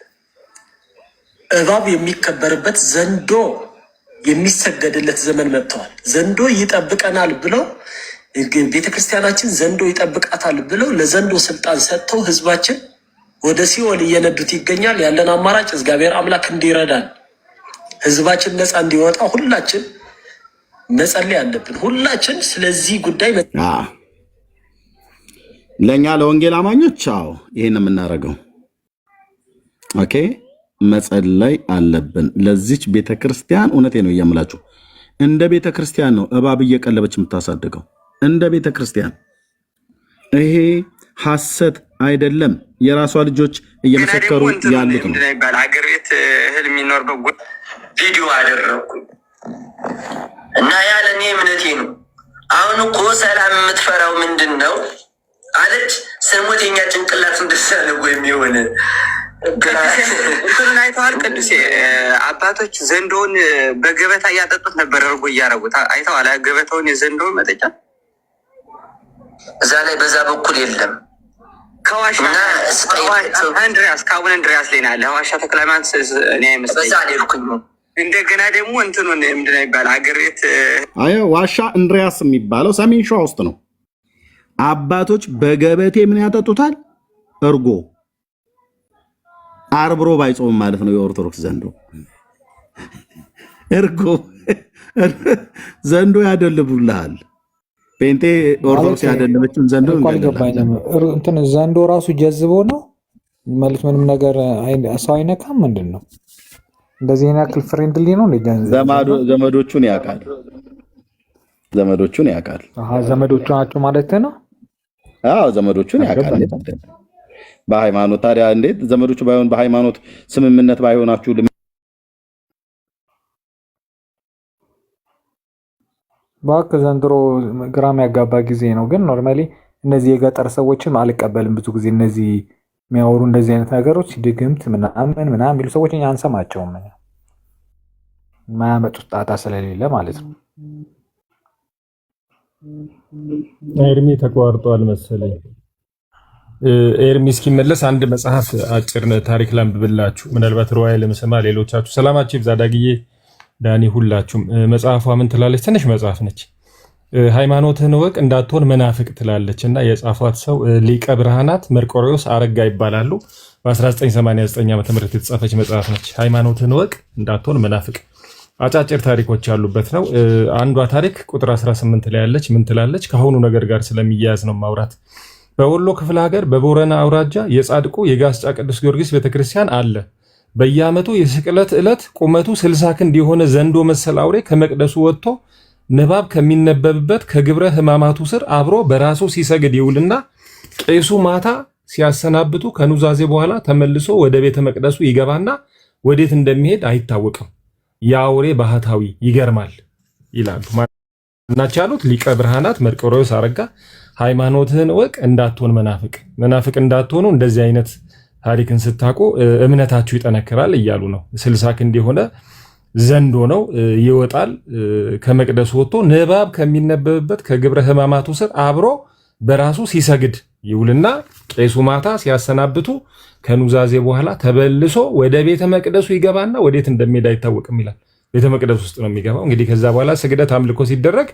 እባብ የሚከበርበት ዘንዶ የሚሰገድለት ዘመን መጥተዋል። ዘንዶ ይጠብቀናል ብለው ቤተክርስቲያናችን ዘንዶ ይጠብቃታል ብለው ለዘንዶ ስልጣን ሰጥተው ህዝባችን ወደ ሲኦል እየነዱት ይገኛል። ያለን አማራጭ እግዚአብሔር አምላክ እንዲረዳን ህዝባችን ነፃ እንዲወጣ ሁላችን መጸለይ አለብን። ሁላችን ስለዚህ ጉዳይ
ለእኛ ለወንጌል አማኞች ይሄን የምናደርገው ኦኬ መጸለይ አለብን። ለዚች ቤተክርስቲያን እውነቴ ነው እያምላችሁ እንደ ቤተክርስቲያን ነው እባብ እየቀለበች የምታሳድገው እንደ ቤተክርስቲያን። ይሄ ሐሰት አይደለም። የራሷ ልጆች እየመሰከሩ ያሉት ነው።
ሀገር ቤት እህል የሚኖርበት ቪዲዮ አደረኩኝ እና ያለ እኔ እምነቴ ነው። አሁን እኮ ሰላም የምትፈራው ምንድን ነው አለች። ስሞት የኛ ጭንቅላት እንደሳለ የሚሆን እንትኑን አይተዋል። ቅዱሴ አባቶች ዘንዶውን በገበታ እያጠጡት ነበር፣ እርጎ እያረጉት አይተዋል። ገበታውን የዘንዶውን መጠጫ እዛ ላይ በዛ በኩል የለም። ከዋሻ አንድሪያስ ከአቡነ እንድሪያስ ላይ ናለ ዋሻ ተክለ ሃይማኖት እኔ አይመስለኝም። በዛ ሄድኩኝ። እንደገና ደግሞ እንትኑን ምንድን ነው ይባል ሀገር ቤት
ዋሻ እንድሪያስ የሚባለው ሰሜን ሸዋ ውስጥ ነው። አባቶች በገበቴ ምን ያጠጡታል? እርጎ። ዓርብ ሮብ አይጾምም ማለት ነው የኦርቶዶክስ ዘንዶ። እርጎ ዘንዶ ያደልቡልሃል። ፔንቴ ኦርቶዶክስ ያደለበችን ዘንዶ
እንትን ዘንዶ ራሱ ጀዝቦ ነው ማለት ምንም ነገር ሰው አይነካም። ምንድን ነው እንደዚህ ያክል ፍሬንድሊ ነው።
ዘመዶቹን ያውቃል። ዘመዶቹን ያውቃል።
ዘመዶቹ ናቸው ማለት ነው።
ዘመዶቹን ያውቃል። በሃይማኖት ታዲያ እንዴት ዘመዶቹ ባይሆን በሃይማኖት ስምምነት ባይሆናችሁ
እባክህ ዘንድሮ ግራም ያጋባ ጊዜ ነው። ግን ኖርማሊ እነዚህ የገጠር ሰዎችም አልቀበልም። ብዙ ጊዜ እነዚህ የሚያወሩ እንደዚህ አይነት ነገሮች ድግምት ምናምን የሚሉ ሰዎች እኛ አንሰማቸውም። የማያመጡት ጣጣ ስለሌለ ማለት ነው።
ኤርሚ ተቋርጧል መሰለኝ። ኤርሚ እስኪመለስ አንድ መጽሐፍ አጭር ታሪክ ላንብብላችሁ። ምናልባት ሩዋይ ለምሰማ ሌሎቻችሁ ሰላማችሁ ይብዛ። ዳግዬ፣ ዳኒ፣ ሁላችሁም መጽሐፏ ምን ትላለች? ትንሽ መጽሐፍ ነች። ሃይማኖትህን እወቅ እንዳትሆን መናፍቅ ትላለች እና የጻፏት ሰው ሊቀ ብርሃናት መርቆሬዎስ አረጋ ይባላሉ። በ1989 ዓ ም የተጻፈች መጽሐፍ ነች። ሃይማኖትህን እወቅ እንዳትሆን መናፍቅ። አጫጭር ታሪኮች ያሉበት ነው። አንዷ ታሪክ ቁጥር 18 ላይ ያለች ምን ትላለች? ከአሁኑ ነገር ጋር ስለሚያያዝ ነው ማውራት። በወሎ ክፍለ ሀገር በቦረና አውራጃ የጻድቁ የጋስጫ ቅዱስ ጊዮርጊስ ቤተክርስቲያን አለ። በየዓመቱ የስቅለት ዕለት ቁመቱ 60 ክንድ የሆነ ዘንዶ መሰል አውሬ ከመቅደሱ ወጥቶ ንባብ ከሚነበብበት ከግብረ ሕማማቱ ስር አብሮ በራሱ ሲሰግድ ይውልና ቄሱ ማታ ሲያሰናብቱ ከኑዛዜ በኋላ ተመልሶ ወደ ቤተ መቅደሱ ይገባና ወዴት እንደሚሄድ አይታወቅም። የአውሬ ባህታዊ ይገርማል ይላሉ። ማናቸው ያሉት? ሊቀ ብርሃናት መርቆሬዎስ አረጋ። ሃይማኖትህን እወቅ እንዳትሆን መናፍቅ እንዳትሆኑ እንደዚህ አይነት ታሪክን ስታውቁ እምነታችሁ ይጠነክራል እያሉ ነው። 60 ክንድ የሆነ ዘንዶ ነው ይወጣል። ከመቅደሱ ወጥቶ ንባብ ከሚነበብበት ከግብረ ሕማማቱ ስር አብሮ በራሱ ሲሰግድ ይውልና ቄሱ ማታ ሲያሰናብቱ ከኑዛዜ በኋላ ተበልሶ ወደ ቤተ መቅደሱ ይገባና ወዴት እንደሚሄድ አይታወቅም ይላል። ቤተ መቅደስ ውስጥ ነው የሚገባው። እንግዲህ ከዛ በኋላ ስግደት አምልኮ ሲደረግ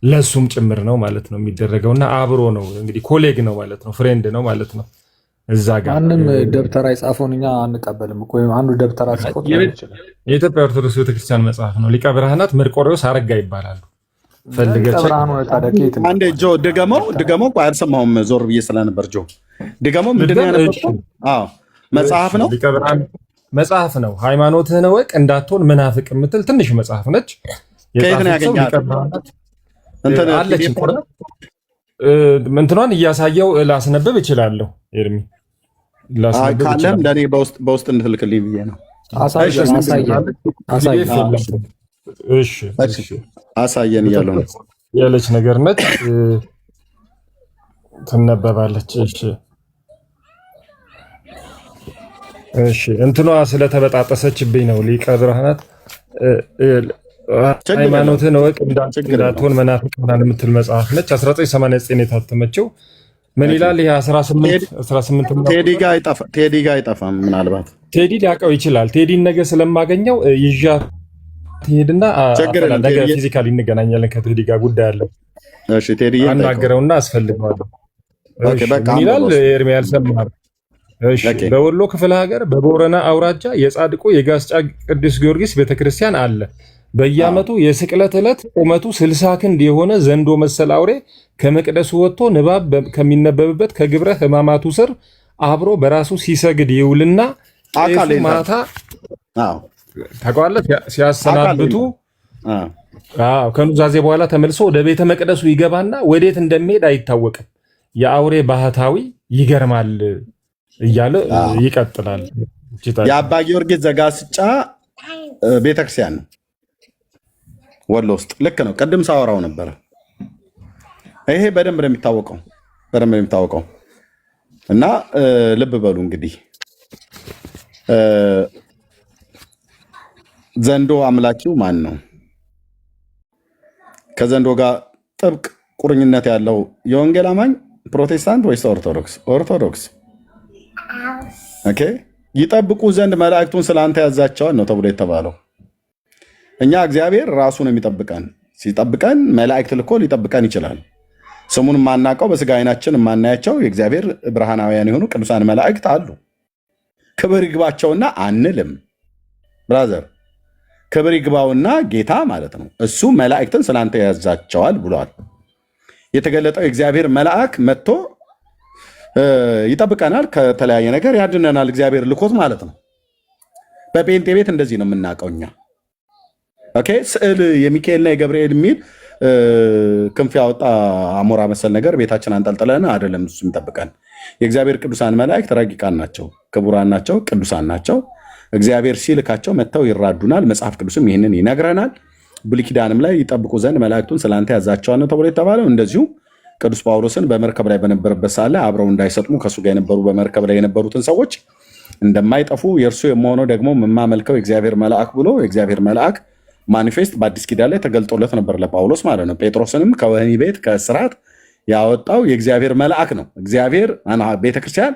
ለሱም ጭምር ነው ማለት ነው የሚደረገውና አብሮ ነው እንግዲህ ኮሌግ ነው ማለት ነው፣ ፍሬንድ ነው ማለት ነው። እዛ ጋር
ማንም ደብተራ የጻፈውን እኛ አንቀበልም እኮ አንዱ ደብተራ ጽፎት ይችላል።
የኢትዮጵያ ኦርቶዶክስ ቤተክርስቲያን መጽሐፍ ነው። ሊቀ ብርሃናት መርቆሬዎስ አረጋ ይባላሉ።
አንዴ ጆ ድገመው። ቆይ አልሰማሁም፣ ዞር ብዬ ስለነበር። ጆ ድገመው። ምንድን ነው ያነበብከው? መጽሐፍ ነው፣
መጽሐፍ ነው። ሃይማኖትህን እወቅ እንዳትሆን መናፍቅ የምትል ትንሽ መጽሐፍ ነች።
ከየት ነው ያገኛት?
እንትኗን እያሳየው ላስነብብ እችላለሁ። ኤርሚ
ካለም ለእኔ በውስጥ እንትልክልኝ ብዬ ነው። አሳየን እያሉ ነው
ያለች ነገር ነች፣ ትነበባለች። እሺ እንትኗ ስለተበጣጠሰችብኝ ነው። ሊቀ ብርሃናት ሃይማኖትን እወቅ እንዳትሆን መናፍቅ ምናምን የምትል መጽሐፍ ነች። 1989 የታተመችው ምን ይላል? ይሄ 18
ቴዲ ጋ አይጠፋም። ምናልባት
ቴዲ ሊያውቀው ይችላል። ቴዲን ነገ ስለማገኘው ይዣ ትሄድና ነገ ፊዚካሊ እንገናኛለን። ከቴዲ ጋር ጉዳይ አለ። አናገረውና አስፈልገዋለሁ። ምን ይላል? ኤርሚያስ ሰማር በወሎ ክፍለ ሀገር በቦረና አውራጃ የጻድቁ የጋስጫ ቅዱስ ጊዮርጊስ ቤተክርስቲያን አለ። በየዓመቱ የስቅለት ዕለት ቁመቱ 60 ክንድ የሆነ ዘንዶ መሰል አውሬ ከመቅደሱ ወጥቶ ንባብ ከሚነበብበት ከግብረ ሕማማቱ ስር አብሮ በራሱ ሲሰግድ ይውልና ቄሱ ማታ ታውቃለህ ሲያሰናብቱ ከኑዛዜ በኋላ ተመልሶ ወደ ቤተ መቅደሱ ይገባና ወዴት እንደሚሄድ አይታወቅም። የአውሬ ባህታዊ ይገርማል እያለ ይቀጥላል።
የአባ ጊዮርጊስ ዘጋስጫ ቤተክርስቲያን ነው ወሎ ውስጥ። ልክ ነው። ቅድም ሳወራው ነበረ። ይሄ በደንብ ነው የሚታወቀው እና ልብ በሉ እንግዲህ ዘንዶ አምላኪው ማን ነው? ከዘንዶ ጋር ጥብቅ ቁርኝነት ያለው የወንጌል አማኝ ፕሮቴስታንት ወይስ ኦርቶዶክስ? ኦርቶዶክስ። ኦኬ። ይጠብቁ ዘንድ መላእክቱን ስለአንተ ያዛቸዋል ነው ተብሎ የተባለው። እኛ እግዚአብሔር ራሱ ነው የሚጠብቀን። ሲጠብቀን መላእክት ልኮ ሊጠብቀን ይችላል። ስሙን የማናውቀው በስጋ አይናችን የማናያቸው የእግዚአብሔር ብርሃናውያን የሆኑ ቅዱሳን መላእክት አሉ። ክብር ይግባቸውና አንልም። ብራዘር ክብር ይግባውና ጌታ ማለት ነው እሱ መላእክትን ስለአንተ ያዛቸዋል ብሏል። የተገለጠው የእግዚአብሔር መልአክ መጥቶ ይጠብቀናል፣ ከተለያየ ነገር ያድነናል። እግዚአብሔር ልኮት ማለት ነው። በጴንጤ ቤት እንደዚህ ነው የምናውቀው እኛ። ኦኬ። ስዕል የሚካኤልና የገብርኤል የሚል ክንፍ ያወጣ አሞራ መሰል ነገር ቤታችን አንጠልጥለን አይደለም እሱ የሚጠብቀን። የእግዚአብሔር ቅዱሳን መላእክት ረቂቃን ናቸው፣ ክቡራን ናቸው፣ ቅዱሳን ናቸው። እግዚአብሔር ሲልካቸው መጥተው ይራዱናል። መጽሐፍ ቅዱስም ይህንን ይነግረናል። ብሉይ ኪዳንም ላይ ይጠብቁ ዘንድ መላእክቱን ስለአንተ ያዛቸዋል ነው ተብሎ የተባለው። እንደዚሁም ቅዱስ ጳውሎስን በመርከብ ላይ በነበረበት ሳለ አብረው እንዳይሰጥሙ ከእሱ ጋር የነበሩ በመርከብ ላይ የነበሩትን ሰዎች እንደማይጠፉ የእርሱ የመሆነው ደግሞ የማመልከው የእግዚአብሔር መልአክ ብሎ የእግዚአብሔር መልአክ ማኒፌስት በአዲስ ኪዳን ላይ ተገልጦለት ነበር ለጳውሎስ ማለት ነው። ጴጥሮስንም ከወህኒ ቤት ከእስራት ያወጣው የእግዚአብሔር መልአክ ነው። እግዚአብሔር ቤተክርስቲያን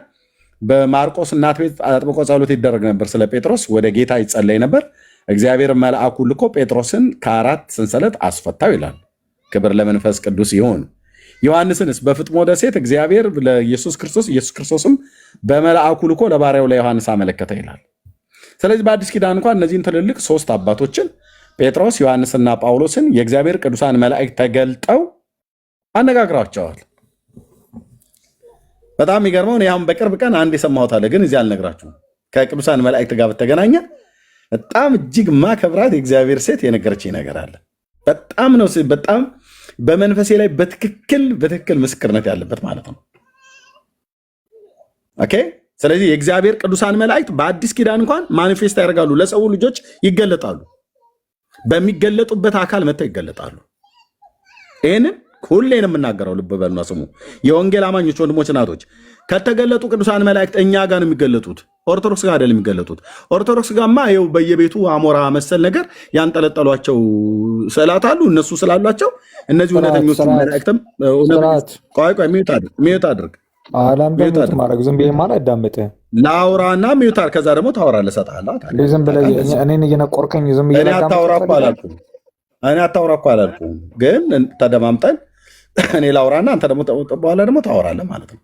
በማርቆስ እናት ቤት አጥብቆ ጸሎት ይደረግ ነበር። ስለ ጴጥሮስ ወደ ጌታ ይጸለይ ነበር። እግዚአብሔር መልአኩ ልኮ ጴጥሮስን ከአራት ሰንሰለት አስፈታው ይላል። ክብር ለመንፈስ ቅዱስ ይሁን። ዮሐንስንስ በፍጥሞ ደሴት እግዚአብሔር ለኢየሱስ ክርስቶስም በመልአኩ ልኮ ለባሪያው ለዮሐንስ አመለከተ ይላል። ስለዚህ በአዲስ ኪዳን እንኳን እነዚህን ትልልቅ ሶስት አባቶችን ጴጥሮስ፣ ዮሐንስና ጳውሎስን የእግዚአብሔር ቅዱሳን መላእክት ተገልጠው አነጋግሯቸዋል። በጣም የሚገርመው እኔ አሁን በቅርብ ቀን አንድ የሰማሁት አለ፣ ግን እዚህ አልነግራችሁም። ከቅዱሳን መላእክት ጋር በተገናኘ በጣም እጅግ ማከብራት የእግዚአብሔር ሴት የነገረችኝ ነገር አለ። በጣም ነው በጣም በመንፈሴ ላይ በትክክል ምስክርነት ያለበት ማለት ነው። ኦኬ። ስለዚህ የእግዚአብሔር ቅዱሳን መላእክት በአዲስ ኪዳን እንኳን ማኒፌስት ያደርጋሉ፣ ለሰው ልጆች ይገለጣሉ። በሚገለጡበት አካል መጥተው ይገለጣሉ። ይህንን ሁሌን የምናገረው ልብ በሉና ስሙ። የወንጌል አማኞች ወንድሞች፣ እናቶች ከተገለጡ ቅዱሳን መላእክት እኛ ጋር ነው የሚገለጡት፣ ኦርቶዶክስ ጋር አይደለም የሚገለጡት። ኦርቶዶክስ ጋርማ ይኸው በየቤቱ አሞራ መሰል ነገር ያንጠለጠሏቸው ስዕላት አሉ። እነሱ ስላሏቸው እነዚህ እውነተኞቹ መላእክትም ሚዩት አድርግ
ማድረግ ዝም ብዬ ማለት አዳምጥህ
ላውራና ሚዩት ከዛ ደግሞ ታወራለህ። እሰጥሃለሁ።
ዝም ብለህ እኔን እየነቆርከኝ ዝም ብዬ
አታውራ እኮ አላልኩም፣ ግን ተደማምጠን እኔ ላውራና አንተ ደግሞ በኋላ ደግሞ ታወራለህ ማለት ነው።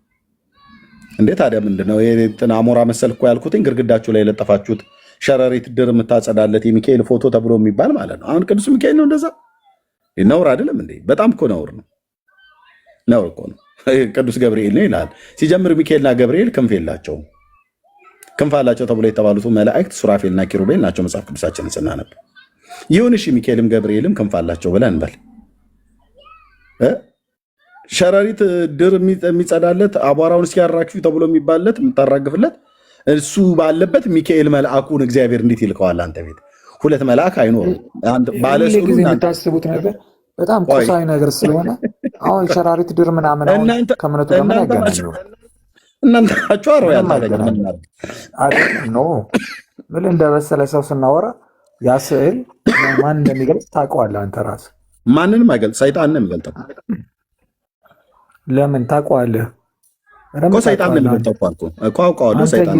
እንዴ ታዲያ ምንድነው አሞራ መሰል እኮ ያልኩትኝ? ግድግዳችሁ ላይ የለጠፋችሁት ሸረሪት ድር የምታጸዳለት የሚካኤል ፎቶ ተብሎ የሚባል ማለት ነው። አሁን ቅዱስ ሚካኤል ነው እንደዛ? ነውር አይደለም እንዴ? በጣም እኮ ነውር ነው። ነውር እኮ ነው። ቅዱስ ገብርኤል ነው ይላል። ሲጀምር ሚካኤልና ገብርኤል ክንፍ የላቸውም። ክንፍ አላቸው ተብሎ የተባሉት መላእክት ሱራፌልና ኪሩቤል ናቸው መጽሐፍ ቅዱሳችንን ስናነብ። ይሁን እሺ፣ ሚካኤልም ገብርኤልም ክንፍ አላቸው ብለን እንበል። ሸረሪት ድር የሚጸዳለት አቧራውን እስኪያራግፊው ተብሎ የሚባልለት የምታራግፍለት እሱ ባለበት ሚካኤል መልአኩን እግዚአብሔር እንዴት ይልከዋል? አንተ ቤት ሁለት መልአክ አይኖርም።
ጊዜ የምታስቡት ነገር በጣም ቁሳዊ ነገር ስለሆነ አሁን ሸራሪት ድር ምናምን ከእምነቱ ጋር ምን ያገናኘው?
እናንተ ናችሁ አሮ
ምን እንደበሰለ ሰው ስናወራ ያ ስዕል ማን እንደሚገልጽ ታውቀዋለህ አንተ ራስህ።
ማንንም አይገልጽ፣ ሰይጣን ነው የሚገልጠው።
ለምን ታውቀዋለህ?
እኮ ሰይጣን ነው የሚገልጠው እኮ አውቀዋለሁ። ሰይጣን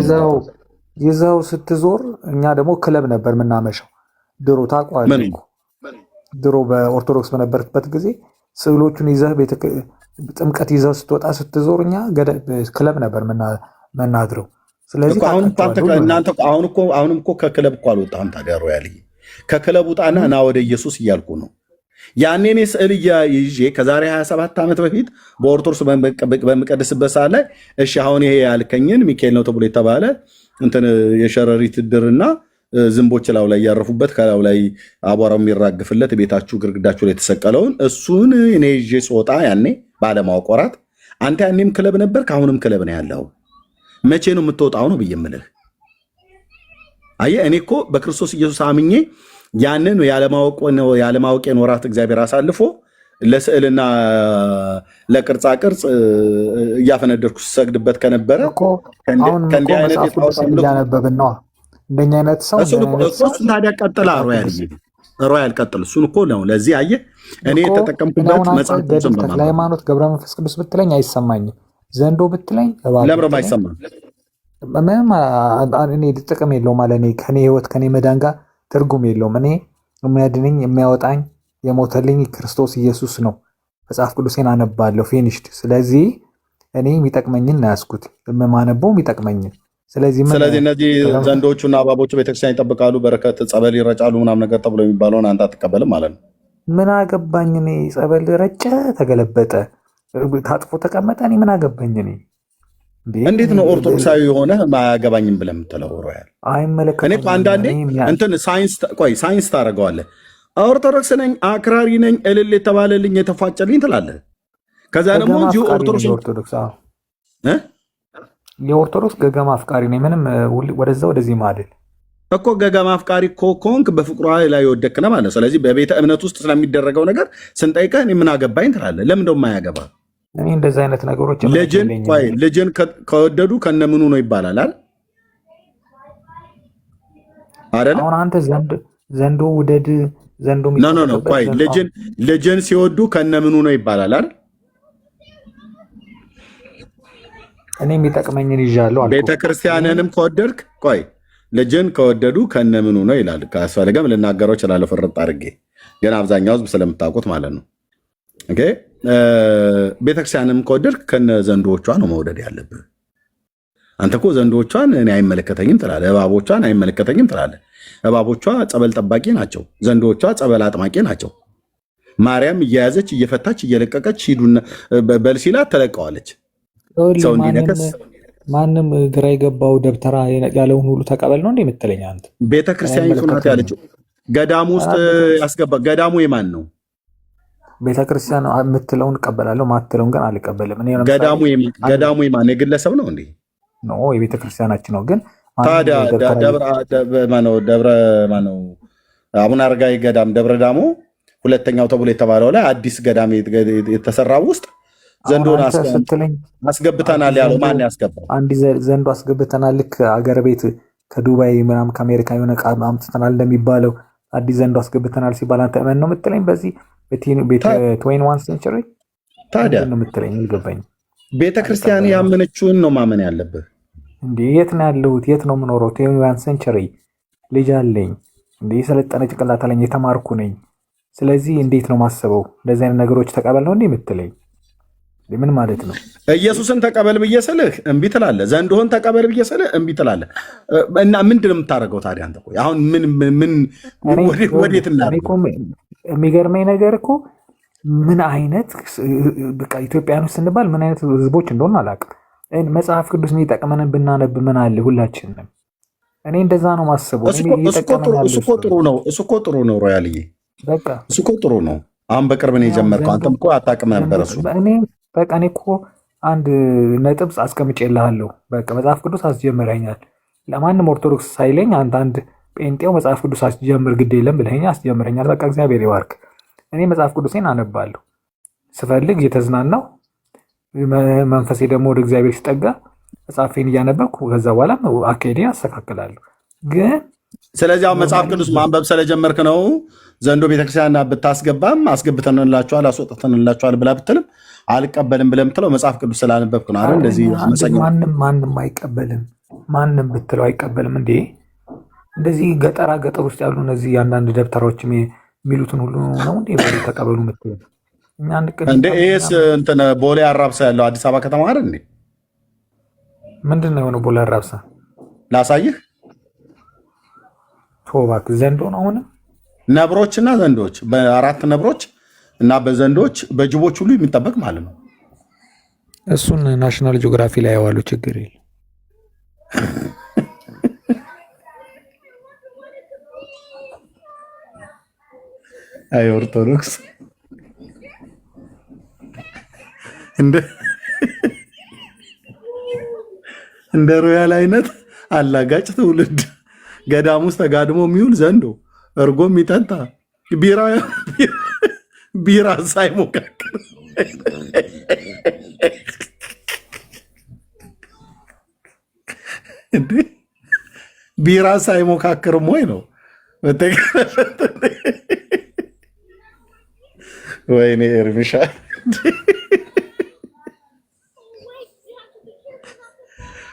ይዘው ስትዞር፣ እኛ ደግሞ ክለብ ነበር የምናመሸው ድሮ። ታውቀዋለህ እኮ ድሮ በኦርቶዶክስ በነበርበት ጊዜ ስዕሎቹን ይዘህ ጥምቀት ይዘው ስትወጣ ስትዞር እኛ ክለብ ነበር መናድረው። ስለዚህ
አሁንም እኮ ከክለብ እኮ አልወጣህም። ታዲያ ሮያል ከክለብ ውጣና ና ወደ ኢየሱስ እያልኩ ነው። ያኔ እኔ ስዕል ይዤ ከዛሬ 27 ዓመት በፊት በኦርቶዶክስ በምቀድስበት ሰዓት ላይ እሺ አሁን ይሄ ያልከኝን ሚካኤል ነው ተብሎ የተባለ እንትን የሸረሪት ድርና ዝንቦች ላው ላይ ያረፉበት ከላው ላይ አቧራው የሚራግፍለት ቤታችሁ ግርግዳችሁ ላይ የተሰቀለውን እሱን እኔ ይዤ ስወጣ ያኔ ባለማወቅ ወራት አንተ ያኔም ክለብ ነበር፣ ከአሁንም ክለብ ነው ያለው። መቼ ነው የምትወጣው ነው ብዬ የምልህ። አየህ እኔ እኮ በክርስቶስ ኢየሱስ አምኜ ያንን ያለማወቄን ወራት እግዚአብሔር አሳልፎ ለስዕልና ለቅርጻ ቅርጽ እያፈነደርኩ ስሰግድበት ከነበረ ከእንዲህ አይነት
እያነበብን ነዋ። እንደኛ አይነት ሰው
እሱን ታዲያ ቀጥላ ሮያል ቀጥል። እሱን እኮ ነው ለዚህ አየህ እኔ የተጠቀምኩበት መጽሐፍ
ተክለ ሃይማኖት ገብረ መንፈስ ቅዱስ ብትለኝ አይሰማኝም። ዘንዶ ብትለኝ
ለምረም አይሰማም።
እኔ ጥቅም የለውም አለ። እኔ ከኔ ህይወት ከኔ መዳን ጋር ትርጉም የለውም። እኔ የሚያድነኝ የሚያወጣኝ የሞተልኝ ክርስቶስ ኢየሱስ ነው። መጽሐፍ ቅዱሴን አነባለሁ ፊኒሽድ። ስለዚህ እኔ የሚጠቅመኝን ነው ያዝኩት፣ የማነበው የሚጠቅመኝን። ስለዚህ
እነዚህ ዘንዶቹና እባቦቹ ቤተክርስቲያን ይጠብቃሉ፣ በረከት ጸበል ይረጫሉ ምናምን ነገር ተብሎ የሚባለውን አንተ አትቀበልም ማለት ነው።
ምን አገባኝ እኔ? ጸበል ረጨ፣ ተገለበጠ፣ ታጥፎ ተቀመጠ፣ እኔ ምን አገባኝ እኔ?
እንዴት ነው ኦርቶዶክሳዊ የሆነ ማያገባኝም ብለህ የምትለው? ሮያል
አይመለከትም።
እኔ አንዳንዴ እንትን ሳይንስ ታደርገዋለህ። ኦርቶዶክስ ነኝ አክራሪ ነኝ እልል የተባለልኝ የተፋጨልኝ ትላለህ። ከዛ ደግሞ እንጂ
የኦርቶዶክስ ገገማ አፍቃሪ ነኝ። ምንም ወደዛ ወደዚህ ማድል
እኮ ገገማ አፍቃሪ ኮንክ በፍቅሯ ላይ የወደክ ነው ማለት። ስለዚህ በቤተ እምነት ውስጥ ስለሚደረገው ነገር ስንጠይቀህ እኔ ምን አገባኝ ትላለህ። ለምን እንደው የማያገባ
እኔ እንደዚህ አይነት ነገሮች
ልጅን ከወደዱ ከነምኑ ነው ይባላል አይደል?
አሁን አንተ ዘንዶ ውደድ ዘንዶ
ልጅን ሲወዱ ከነምኑ ነው ይባላል አይደል?
እኔ የሚጠቅመኝን ይዣለሁ አልኩ።
ቤተክርስቲያንንም ከወደድክ ልጅን ከወደዱ ከነምኑ ነው ይላል። ካስፈልገም ልናገረው እችላለሁ ፍርጥ አድርጌ፣ ግን አብዛኛው ህዝብ ስለምታውቁት ማለት ነው። ኦኬ ቤተክርስቲያንም ከወደድክ ከነ ዘንዶቿ ነው መውደድ ያለብህ። አንተ እኮ ዘንዶቿን እኔ አይመለከተኝም ትላለህ፣ እባቦቿን አይመለከተኝም ትላለህ። እባቦቿ ጸበል ጠባቂ ናቸው፣ ዘንዶቿ ጸበል አጥማቂ ናቸው። ማርያም እየያዘች እየፈታች እየለቀቀች ሂዱና በል ሲላት ተለቀዋለች። ሰው እንዲነከስ
ማንም ግራ የገባው ደብተራ ያለውን ሁሉ ተቀበል ነው እንዴ የምትለኝ አንተ?
ቤተክርስቲያኒቱ ናት ያለችው። ገዳሙ ውስጥ ያስገባ። ገዳሙ የማን ነው?
ቤተክርስቲያን የምትለውን እቀበላለሁ፣ ማትለውን ግን አልቀበልም።
ገዳሙ የማን የግለሰብ ነው እንዴ?
ነው የቤተክርስቲያናችን ነው። ግን
ታዲያ ደብረ ማነው አቡነ አረጋዊ ገዳም ደብረ ዳሞ ሁለተኛው ተብሎ የተባለው ላይ አዲስ ገዳም የተሰራው ውስጥ ዘንዶን አስገብተናል ያለው ማን ያስገባው?
አንድ ዘንዶ አስገብተናል። ልክ አገር ቤት ከዱባይ ምናምን ከአሜሪካ የሆነ ዕቃ አምጥተናል እንደሚባለው አዲስ ዘንዶ አስገብተናል ሲባል አንተ እመን ነው የምትለኝ? በዚህ በ21 ሴንቸሪ
ታዲያ
ነው የምትለኝ? አልገባኝም።
ቤተክርስቲያን ያመነችውን ነው ማመን ያለብህ
እንዴ። የት ነው ያለሁት? የት ነው የምኖረው? 21 ሴንቸሪ ልጅ አለኝ እንዴ፣ የሰለጠነ ጭንቅላት አለኝ፣ የተማርኩ ነኝ። ስለዚህ እንዴት ነው ማስበው? እንደዚህ አይነት ነገሮች ተቀበል ነው እንዴ የምትለኝ? ምን ማለት ነው?
ኢየሱስን ተቀበል ብዬ ስልህ እምቢ ትላለህ። ዘንዶህን ተቀበል ብዬ ስልህ እምቢ ትላለህ። እና ምንድን ነው የምታደርገው ታዲያ አንተ? ቆይ አሁን ምን ወዴት እናደርገው?
የሚገርመኝ ነገር እኮ ምን አይነት በቃ ኢትዮጵያኖች ስንባል ምን አይነት ህዝቦች እንደሆነ አላውቅም። መጽሐፍ ቅዱስ የሚጠቅመንን ብናነብ ምን አለ ሁላችንም። እኔ እንደዛ ነው ማስበው።
እሱ እኮ ጥሩ ነው ሮያልዬ፣ እሱ እኮ ጥሩ ነው። አሁን በቅርብ ነው የጀመርከው። አንተም እኮ አታውቅም ነበር እሱ።
በቃ እኔ እኮ አንድ ነጥብ አስቀምጬልሃለሁ። በቃ መጽሐፍ ቅዱስ አስጀምረኛል። ለማንም ኦርቶዶክስ ሳይለኝ አንድ ጴንጤው መጽሐፍ ቅዱስ አስጀምር ግድ የለም ብለኸኝ አስጀምረኛል። በቃ እግዚአብሔር ይባርክ። እኔ መጽሐፍ ቅዱሴን አነባለሁ ስፈልግ እየተዝናናው፣ መንፈሴ ደግሞ ወደ እግዚአብሔር ሲጠጋ መጽሐፌን እያነበብኩ ከዛ በኋላ አካሄዴን አስተካክላለሁ። ግን
ስለዚህ አሁን መጽሐፍ ቅዱስ ማንበብ ስለጀመርክ ነው ዘንዶ ቤተክርስቲያን ብታስገባም አስገብተንላችኋል አስወጥተንላችኋል ብላ ብትልም አልቀበልም ብለህ የምትለው መጽሐፍ ቅዱስ ስላነበብክ ነው አይደል? እንደዚህ
ማንም አይቀበልም። ማንም ብትለው አይቀበልም እንዴ። እንደዚህ ገጠራ ገጠር ውስጥ ያሉ እነዚህ አንዳንድ ደብተራዎች የሚሉትን ሁሉ ነው እንዴ ተቀበሉ የምትለው?
እንደ ይሄስ እንትን ቦሌ አራብሳ ያለው አዲስ አበባ ከተማ አይደል እንዴ?
ምንድን ነው የሆነው? ቦሌ አራብሳ
ላሳይህ።
ቶባክ ዘንዶ ነው። አሁንም
ነብሮች እና ዘንዶች በአራት ነብሮች እና በዘንዶች በጅቦች ሁሉ የሚጠበቅ ማለት ነው።
እሱን ናሽናል ጂኦግራፊ ላይ ያዋሉ ችግር የለም።
አይ ኦርቶዶክስ እንደ ሮያል አይነት አላጋጭ ትውልድ ገዳም ውስጥ ተጋድሞ የሚውል ዘንዶ እርጎ የሚጠጣ ቢራ ሳይሞካክር ቢራ ሳይሞካክርም ወይ ነው። ወይኔ ኤርሚሻ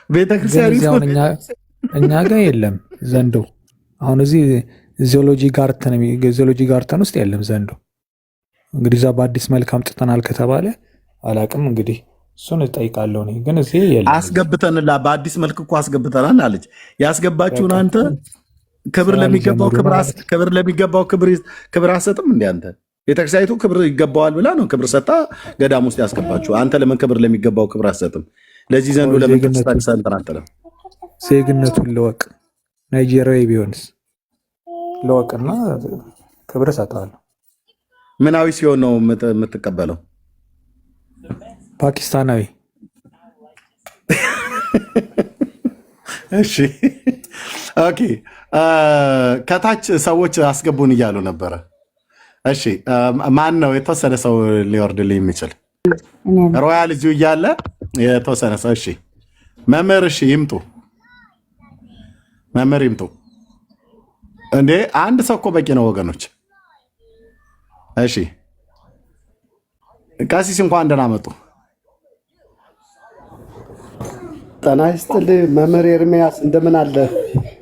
ቤተክርስቲያን እኛ ጋር የለም ዘንዶ። አሁን እዚህ ዚኦሎጂ ጋርተን ውስጥ የለም ዘንዶ። እንግዲህ እዛ በአዲስ መልክ አምጥተናል ከተባለ አላቅም። እንግዲህ እሱን እጠይቃለሁ። ግን እዚህ የለም።
አስገብተንላ በአዲስ መልክ እኮ አስገብተናል አለች። ያስገባችሁን አንተ ክብር ለሚገባው ክብር አሰጥም እንደ አንተ ቤተክርስቲያኒቱ ክብር ይገባዋል ብላ ነው ክብር ሰጣ ገዳም ውስጥ ያስገባችሁ። አንተ ለምን ክብር ለሚገባው ክብር አሰጥም? ለዚህ ዘንዶ ለምን ተንጠራጠለም?
ዜግነቱን ለወቅ ናይጄሪያዊ ቢሆንስ ለወቅና ክብር እሰጠዋለሁ።
ምናዊ ሲሆን ነው የምትቀበለው?
ፓኪስታናዊ።
እሺ ኦኬ። ከታች ሰዎች አስገቡን እያሉ ነበረ። እሺ ማን ነው የተወሰነ ሰው ሊወርድልኝ የሚችል? ሮያል እዚሁ እያለ የተወሰነ ሰው። እሺ መምህር፣ እሺ ይምጡ፣ መምህር ይምጡ። እንዴ አንድ ሰው እኮ በቂ ነው ወገኖች። እሺ ቀሲስ እንኳን ደህና መጡ።
ጤና ይስጥልኝ መምህር ኤርሚያስ እንደምን አለ?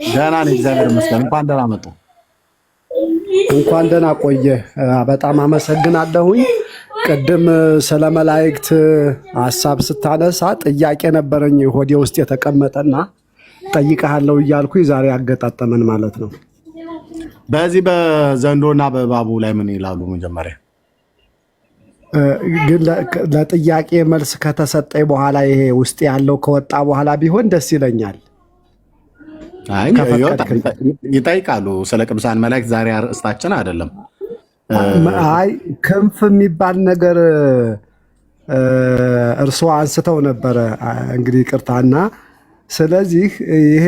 ደህና ነኝ እግዚአብሔር ይመስገን። እንኳን ደህና መጡ።
እንኳን ደህና ቆየ። በጣም አመሰግናለሁኝ። ቅድም ስለ መላእክት ሀሳብ ስታነሳ ጥያቄ ነበረኝ ሆዴ ውስጥ የተቀመጠና ጠይቀሃለሁ እያልኩኝ ዛሬ አገጣጠመን ማለት ነው።
በዚህ በዘንዶና በእባቡ ላይ ምን ይላሉ? መጀመሪያ
ግን ለጥያቄ መልስ ከተሰጠኝ በኋላ ይሄ ውስጥ ያለው ከወጣ በኋላ ቢሆን ደስ ይለኛል።
ይጠይቃሉ ስለ ቅዱሳን መላእክት። ዛሬ አርእስታችን አይደለም።
አይ ክንፍ የሚባል ነገር እርስዎ አንስተው ነበረ። እንግዲህ ይቅርታና፣ ስለዚህ ይሄ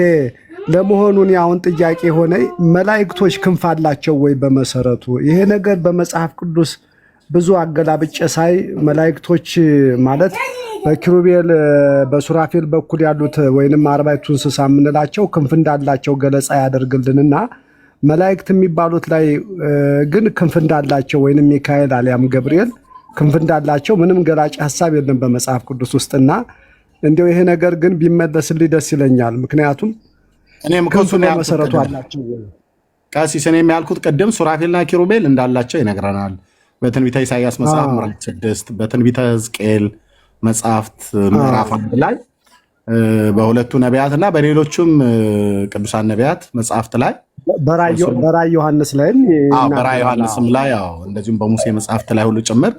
ለመሆኑን ያሁን ጥያቄ ሆነ መላእክቶች ክንፍ አላቸው ወይ? በመሰረቱ ይሄ ነገር በመጽሐፍ ቅዱስ ብዙ አገላብጬ ሳይ መላእክቶች ማለት በኪሩቤል በሱራፌል በኩል ያሉት ወይንም አርባዕቱ እንስሳ የምንላቸው ክንፍ እንዳላቸው ገለጻ ያደርግልንና መላእክት የሚባሉት ላይ ግን ክንፍ እንዳላቸው ወይንም ሚካኤል አሊያም ገብርኤል ክንፍ እንዳላቸው ምንም ገላጭ ሐሳብ የለም በመጽሐፍ ቅዱስ ውስጥና እንዲያው ይሄ ነገር ግን ቢመለስልኝ ደስ ይለኛል። ምክንያቱም
እኔም
መሰረቱ አላቸው።
ቀሲስ እኔም ያልኩት ቅድም ሱራፌልና ኪሩቤል እንዳላቸው ይነግረናል በትንቢተ ኢሳይያስ መጽሐፍ ምዕራፍ 6 በትንቢተ ሕዝቅኤል መጽሐፍት ምዕራፍ 1 ላይ በሁለቱ ነቢያትና በሌሎችም ቅዱሳን ነቢያት መጽሐፍት ላይ
በራእይ ዮሐንስ ላይም
በራእይ ዮሐንስም ላይ እንደዚሁም በሙሴ መጽሐፍት ላይ ሁሉ ጭምር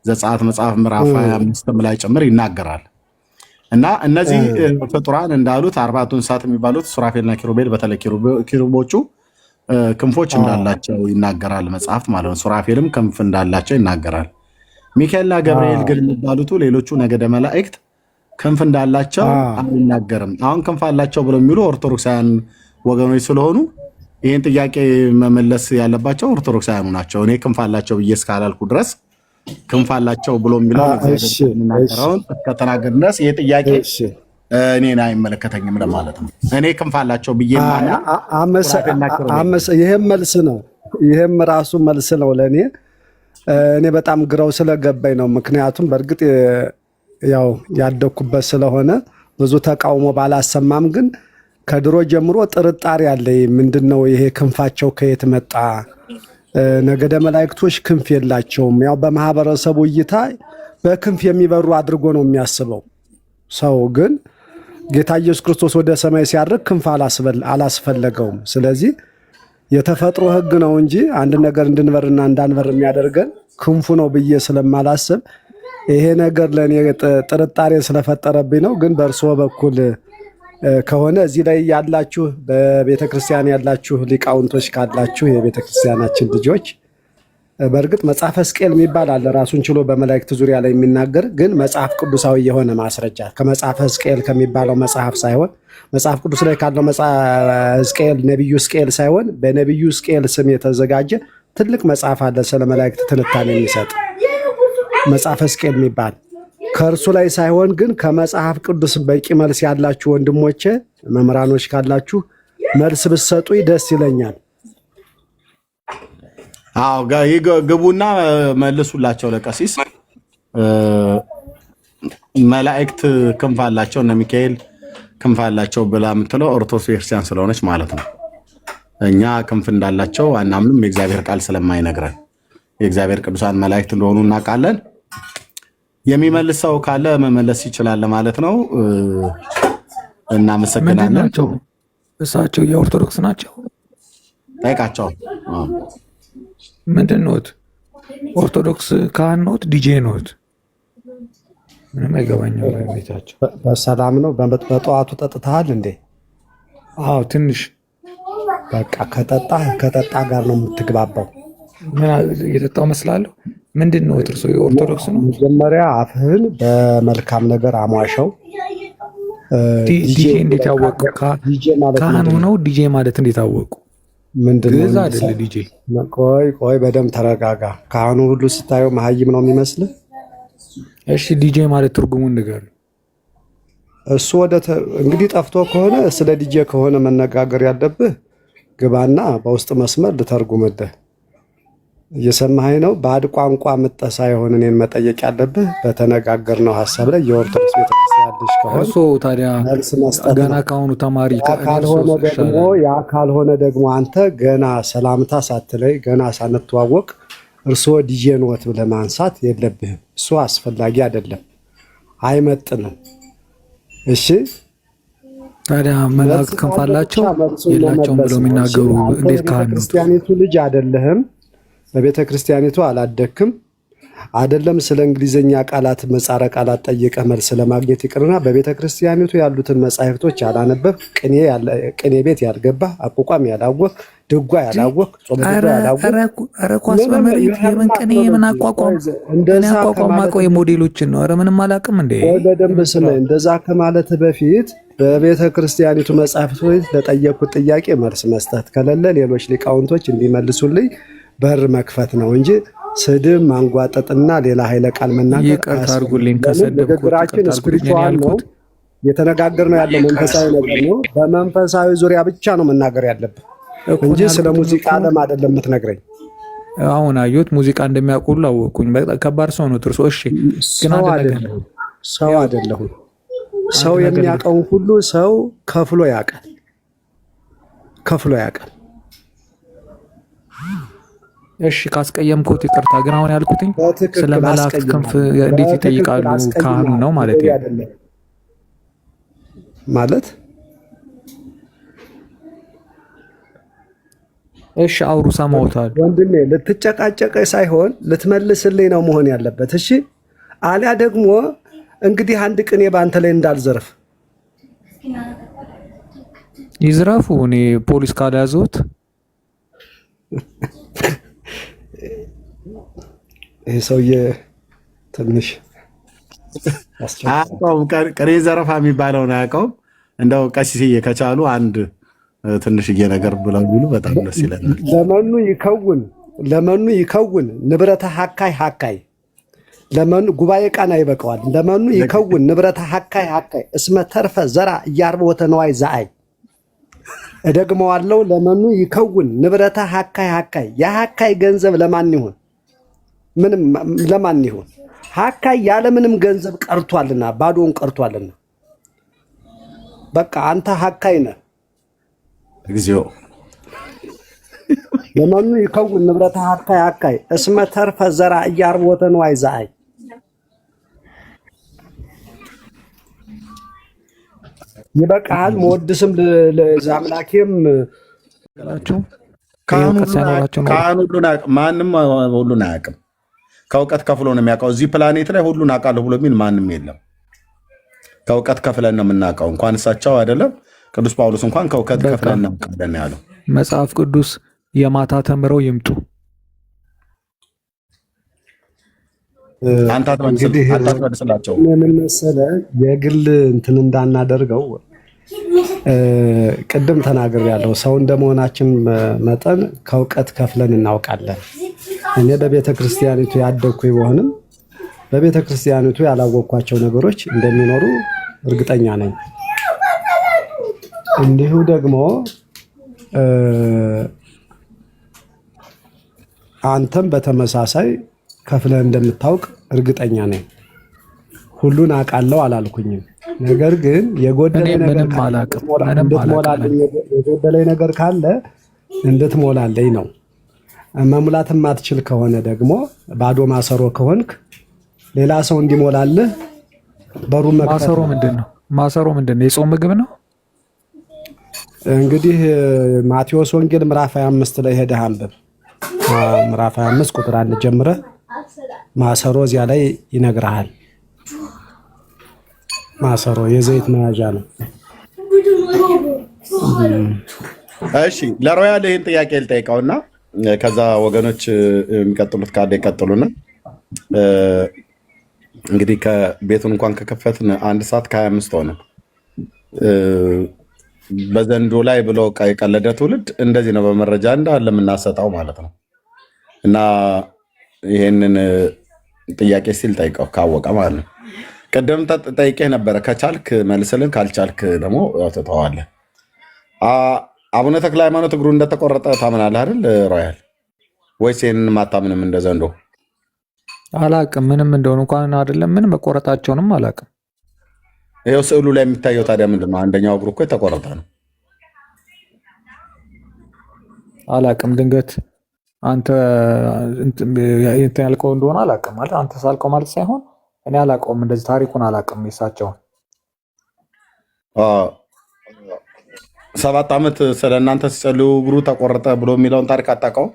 ዘጸአት መጽሐፍ ምዕራፍ 25 ላይ ጭምር ይናገራል። እና እነዚህ ፍጡራን እንዳሉት አርባዕቱ እንስሳት የሚባሉት ሱራፌልና ኪሩቤል በተለይ ኪሩቦቹ ክንፎች እንዳላቸው ይናገራል መጽሐፍ ማለት ነው። ሱራፌልም ክንፍ እንዳላቸው ይናገራል። ሚካኤልና ገብርኤል ግን የሚባሉት ሌሎቹ ነገደ መላእክት ክንፍ እንዳላቸው አይናገርም። አሁን ክንፍ አላቸው ብለው የሚሉ ኦርቶዶክሳውያን ወገኖች ስለሆኑ ይህን ጥያቄ መመለስ ያለባቸው ኦርቶዶክሳውያኑ ናቸው። እኔ ክንፍ አላቸው ብዬ እስካላልኩ ድረስ ክንፍ አላቸው ብሎ የሚለው የሚናገረውን እስከተናገር ድረስ ይህ ጥያቄ እኔን አይመለከተኝም ለማለት ነው። እኔ ክንፍ አላቸው ብዬ
ይህም መልስ ነው። ይህም ራሱ መልስ ነው ለእኔ። እኔ በጣም ግራው ስለገባኝ ነው። ምክንያቱም በእርግጥ ያው ያደኩበት ስለሆነ ብዙ ተቃውሞ ባላሰማም ግን ከድሮ ጀምሮ ጥርጣሬ አለ። ምንድነው ይሄ ክንፋቸው ከየት መጣ? ነገደ መላእክቶች ክንፍ የላቸውም። ያው በማህበረሰቡ እይታ በክንፍ የሚበሩ አድርጎ ነው የሚያስበው ሰው። ግን ጌታ ኢየሱስ ክርስቶስ ወደ ሰማይ ሲያርግ ክንፍ አላስፈለገውም። ስለዚህ የተፈጥሮ ሕግ ነው እንጂ አንድ ነገር እንድንበርና እንዳንበር የሚያደርገን ክንፉ ነው ብዬ ስለማላስብ ይሄ ነገር ለእኔ ጥርጣሬ ስለፈጠረብኝ ነው። ግን በእርስዎ በኩል ከሆነ እዚህ ላይ ያላችሁ በቤተ ክርስቲያን ያላችሁ ሊቃውንቶች ካላችሁ የቤተ ክርስቲያናችን ልጆች፣ በእርግጥ መጽሐፈ ሕዝቅኤል የሚባል አለ ራሱን ችሎ በመላእክት ዙሪያ ላይ የሚናገር ግን መጽሐፍ ቅዱሳዊ የሆነ ማስረጃ ከመጽሐፈ ሕዝቅኤል ከሚባለው መጽሐፍ ሳይሆን መጽሐፍ ቅዱስ ላይ ካለው ሕዝቅኤል ነቢዩ ሕዝቅኤል ሳይሆን በነቢዩ ሕዝቅኤል ስም የተዘጋጀ ትልቅ መጽሐፍ አለ ስለ መላእክት ትንታኔ የሚሰጥ መጽሐፈ ሕዝቅኤል የሚባል ከእርሱ ላይ ሳይሆን ግን ከመጽሐፍ ቅዱስ በቂ መልስ ያላችሁ ወንድሞቼ መምህራኖች ካላችሁ መልስ ብትሰጡ ደስ ይለኛል።
አዎ ግቡና መልሱላቸው ለቀሲስ። መላእክት ክንፍ አላቸው እነ ሚካኤል ክንፍ አላቸው ብላ የምትለው ኦርቶዶክስ ቤተክርስቲያን ስለሆነች ማለት ነው። እኛ ክንፍ እንዳላቸው አናምንም፣ የእግዚአብሔር ቃል ስለማይነግረን። የእግዚአብሔር ቅዱሳን መላእክት እንደሆኑ እናውቃለን። የሚመልስ ሰው ካለ መመለስ ይችላል ማለት ነው። እናመሰግናለን።
ናቸው እሳቸው የኦርቶዶክስ ናቸው።
ጠይቃቸው።
ምንድን ኖት? ኦርቶዶክስ ካህን ኖት? ዲጄ ኖት? ምንም አይገባኝም። ቤታቸው
በሰላም ነው? በጠዋቱ ጠጥተሃል እንዴ?
አዎ ትንሽ።
በቃ ከጠጣ ጋር ነው የምትግባባው።
ምን እየጠጣው መስላለሁ? ምንድን ነው እርሶ የኦርቶዶክስ ነው?
መጀመሪያ አፍህን በመልካም ነገር አሟሸው።
ዲጄ እንዴት ያወቁ? ካህን ሆነው ዲጄ ማለት እንዴት አወቁ? ግዕዝ አይደለ ዲጄ?
ቆይ በደምብ ተረጋጋ። ካህኑ ሁሉ ስታየው መሀይም ነው የሚመስልህ?
እሺ ዲጄ ማለት ትርጉሙን ንገር።
እሱ እንግዲህ ጠፍቶ ከሆነ ስለ ዲጄ ከሆነ መነጋገር ያለብህ ግባና በውስጥ መስመር ልተርጉምልህ። እየሰማኸኝ ነው? ባዕድ ቋንቋ ምጠህ ሳይሆን እኔን መጠየቅ ያለብህ በተነጋገርነው ሀሳብ ላይ የኦርቶዶክስ ቤተክርስቲያን ልጅ ከሆነ
እርሶ ታዲያ ገና ካሁኑ ተማሪ
ካልሆነ ደግሞ አንተ ገና ሰላምታ ሳትለይ ገና ሳንተዋወቅ እርሶ ዲጄ ኖት ብለህ ማንሳት የለብህም። እሱ አስፈላጊ አይደለም፣ አይመጥንም። እሺ
ታዲያ መላእክት ክንፍ አላቸው የላቸውም ብለው የሚናገሩ እንዴት ካህን ነው?
ክርስቲያኒቱ ልጅ አይደለህም። በቤተ ክርስቲያኒቱ አላደክም። አይደለም ስለ እንግሊዝኛ ቃላት መጻረ ቃላት ጠይቀ መልስ ለማግኘት ይቅርና በቤተ ክርስቲያኒቱ ያሉትን መጻሕፍቶች ያላነበብ ቅኔ ቤት ያልገባ አቋቋም ያላወቅ ድጓ ያላወቅ ጾም ድጓ ያላወቅ
ኳስ በመሬት የምን ቅኔ የምን አቋቋም እንደዛ አቋቋም የሞዴሎችን ነው። ኧረ ምንም አላውቅም እንዴ
በደንብ ስለ እንደዛ ከማለት በፊት በቤተ ክርስቲያኒቱ መጻሕፍቶች ለጠየቁት ጥያቄ መልስ መስጠት ከሌለ ሌሎች ሊቃውንቶች እንዲመልሱልኝ በር መክፈት ነው እንጂ ስድብ ማንጓጠጥና ሌላ ኃይለ ቃል መናገር
ይቅርታ አድርጉልኝ።
ንግግራችን ስፒሪቹዋል ነው፣ የተነጋገርነው ያለው መንፈሳዊ ነገር ነው። በመንፈሳዊ ዙሪያ ብቻ ነው መናገር ያለብን እንጂ ስለ ሙዚቃ ዓለም አይደለም የምትነግረኝ።
አሁን አየሁት ሙዚቃ እንደሚያውቁ ሁሉ አወቅኩኝ። በጣም ከባድ ሰው ነው ትርሶ። እሺ ግን
ሰው አይደለሁም። ሰው የሚያውቀውን ሁሉ ሰው ከፍሎ ያውቃል።
እሺ ካስቀየምኩት ይቅርታ። ግን አሁን ያልኩትኝ ስለ መላእክት ክንፍ እንዴት ይጠይቃሉ ካህኑ ነው ማለት ነው
ማለት።
እሺ አውሩ፣ ሰማውታል
ወንድሜ። ልትጨቃጨቀ ሳይሆን ልትመልስልኝ ነው መሆን ያለበት። እሺ አሊያ ደግሞ እንግዲህ አንድ ቅኔ ባንተ ላይ እንዳልዘርፍ
ይዝረፉ። እኔ ፖሊስ ካልያዘሁት
ይሄ ሰውዬ ትንሽ
አያውቀውም። ቅኔ ዘረፋ የሚባለውን አያውቀውም። እንደው ቀሲስዬ ከቻሉ አንድ ትንሽዬ ነገር ብለው ቢሉ በጣም ደስ ይለናል።
ለመኑ ይከውን ንብረተ ሀካይ ለመኑ ጉባኤ ቃና ይበቀዋል። ለመኑ ይከውን ንብረተ ሀካይ እስመ ተርፈ ዘራ እያርቦተ ነዋይ ዘአይ። እደግመዋለሁ። ለመኑ ይከውን ንብረተ ሀካይ የሀካይ ገንዘብ ለማን ይሁን? ምንም ለማን ይሁን? ሀካይ ያለ ምንም ገንዘብ ቀርቷልና ባዶውን ቀርቷልና በቃ አንተ ሀካይ ነህ።
እግዚኦ
ለመኑ ይከውን ንብረተ ሀካይ እስመ ተርፈ ዘራ እያርቦተ ነዋይ ዘአይ። ይበቃል። መወድስም ለዛምላኬም
ማንም ሁሉን አያውቅም። ከእውቀት ከፍሎ ነው የሚያውቀው። እዚህ ፕላኔት ላይ ሁሉን አውቃለሁ ብሎ የሚል ማንም የለም። ከእውቀት ከፍለን ነው የምናውቀው። እንኳን እሳቸው አይደለም ቅዱስ ጳውሎስ እንኳን ከእውቀት ከፍለን እናውቃለን ያለው።
መጽሐፍ ቅዱስ የማታ ተምረው ይምጡ።
አንተ አትመልስላቸው።
ምን መሰለህ የግል እንትን እንዳናደርገው ቅድም ተናግሬያለሁ። ሰው እንደመሆናችን መጠን ከእውቀት ከፍለን እናውቃለን። እኔ በቤተ ክርስቲያኒቱ ያደግኩ ቢሆንም በቤተ ክርስቲያኒቱ ያላወቅኳቸው ነገሮች እንደሚኖሩ እርግጠኛ ነኝ። እንዲሁ ደግሞ አንተም በተመሳሳይ ከፍለህ እንደምታውቅ እርግጠኛ ነኝ። ሁሉን አውቃለሁ አላልኩኝም። ነገር ግን የጎደለኝ ነገር ካለ እንድትሞላለኝ ነው። መሙላት የማትችል ከሆነ ደግሞ ባዶ ማሰሮ ከሆንክ ሌላ ሰው እንዲሞላልህ በሩ መክፈት።
ማሰሮ ምንድን ነው? የጾም ምግብ ነው።
እንግዲህ ማቴዎስ ወንጌል ምዕራፍ 25 ላይ ሄደህ አንብብ። ምዕራፍ 25 ቁጥር 1 ጀምረህ ማሰሮ እዚያ ላይ ይነግርሃል። ማሰሮ የዘይት መያዣ ነው።
እሺ ለሮያል ይህን ጥያቄ ልጠይቀውና ከዛ ወገኖች የሚቀጥሉት ካለ ይቀጥሉና እንግዲህ ከቤቱን እንኳን ከከፈትን 1 ሰዓት ከ25 ሆነ። በዘንዶ ላይ ብሎ የቀለደ ትውልድ እንደዚህ ነው፣ በመረጃ እንዳለ የምናሰጣው ማለት ነው። እና ይሄንን ጥያቄ ሲል ጠይቀው ካወቀ ማለት ነው። ቅድም ጠይቄህ ነበረ፣ ከቻልክ መልስልን፣ ካልቻልክ ደግሞ ትተዋለህ። አቡነ ተክለ ሃይማኖት እግሩ እንደተቆረጠ ታምናለህ አይደል ሮያል? ወይስ ይህንን አታምንም? እንደ ዘንዶ
አላቅም፣ ምንም እንደሆነ እንኳን አይደለም ምን መቆረጣቸውንም አላቅም።
ይኸው ስዕሉ ላይ የሚታየው ታዲያ ምንድን ነው? አንደኛው እግሩ እኮ የተቆረጠ ነው።
አላቅም፣ ድንገት አንተ ያልከው እንደሆነ አላቅም። ማለት አንተ ሳልከው ማለት ሳይሆን እኔ አላቀውም፣ እንደዚህ ታሪኩን አላቅም። የሳቸውን
7 ዓመት ስለ እናንተ ሲጸልዩ እግሩ ተቆረጠ ብሎ የሚለውን ታሪክ አታውቀውም?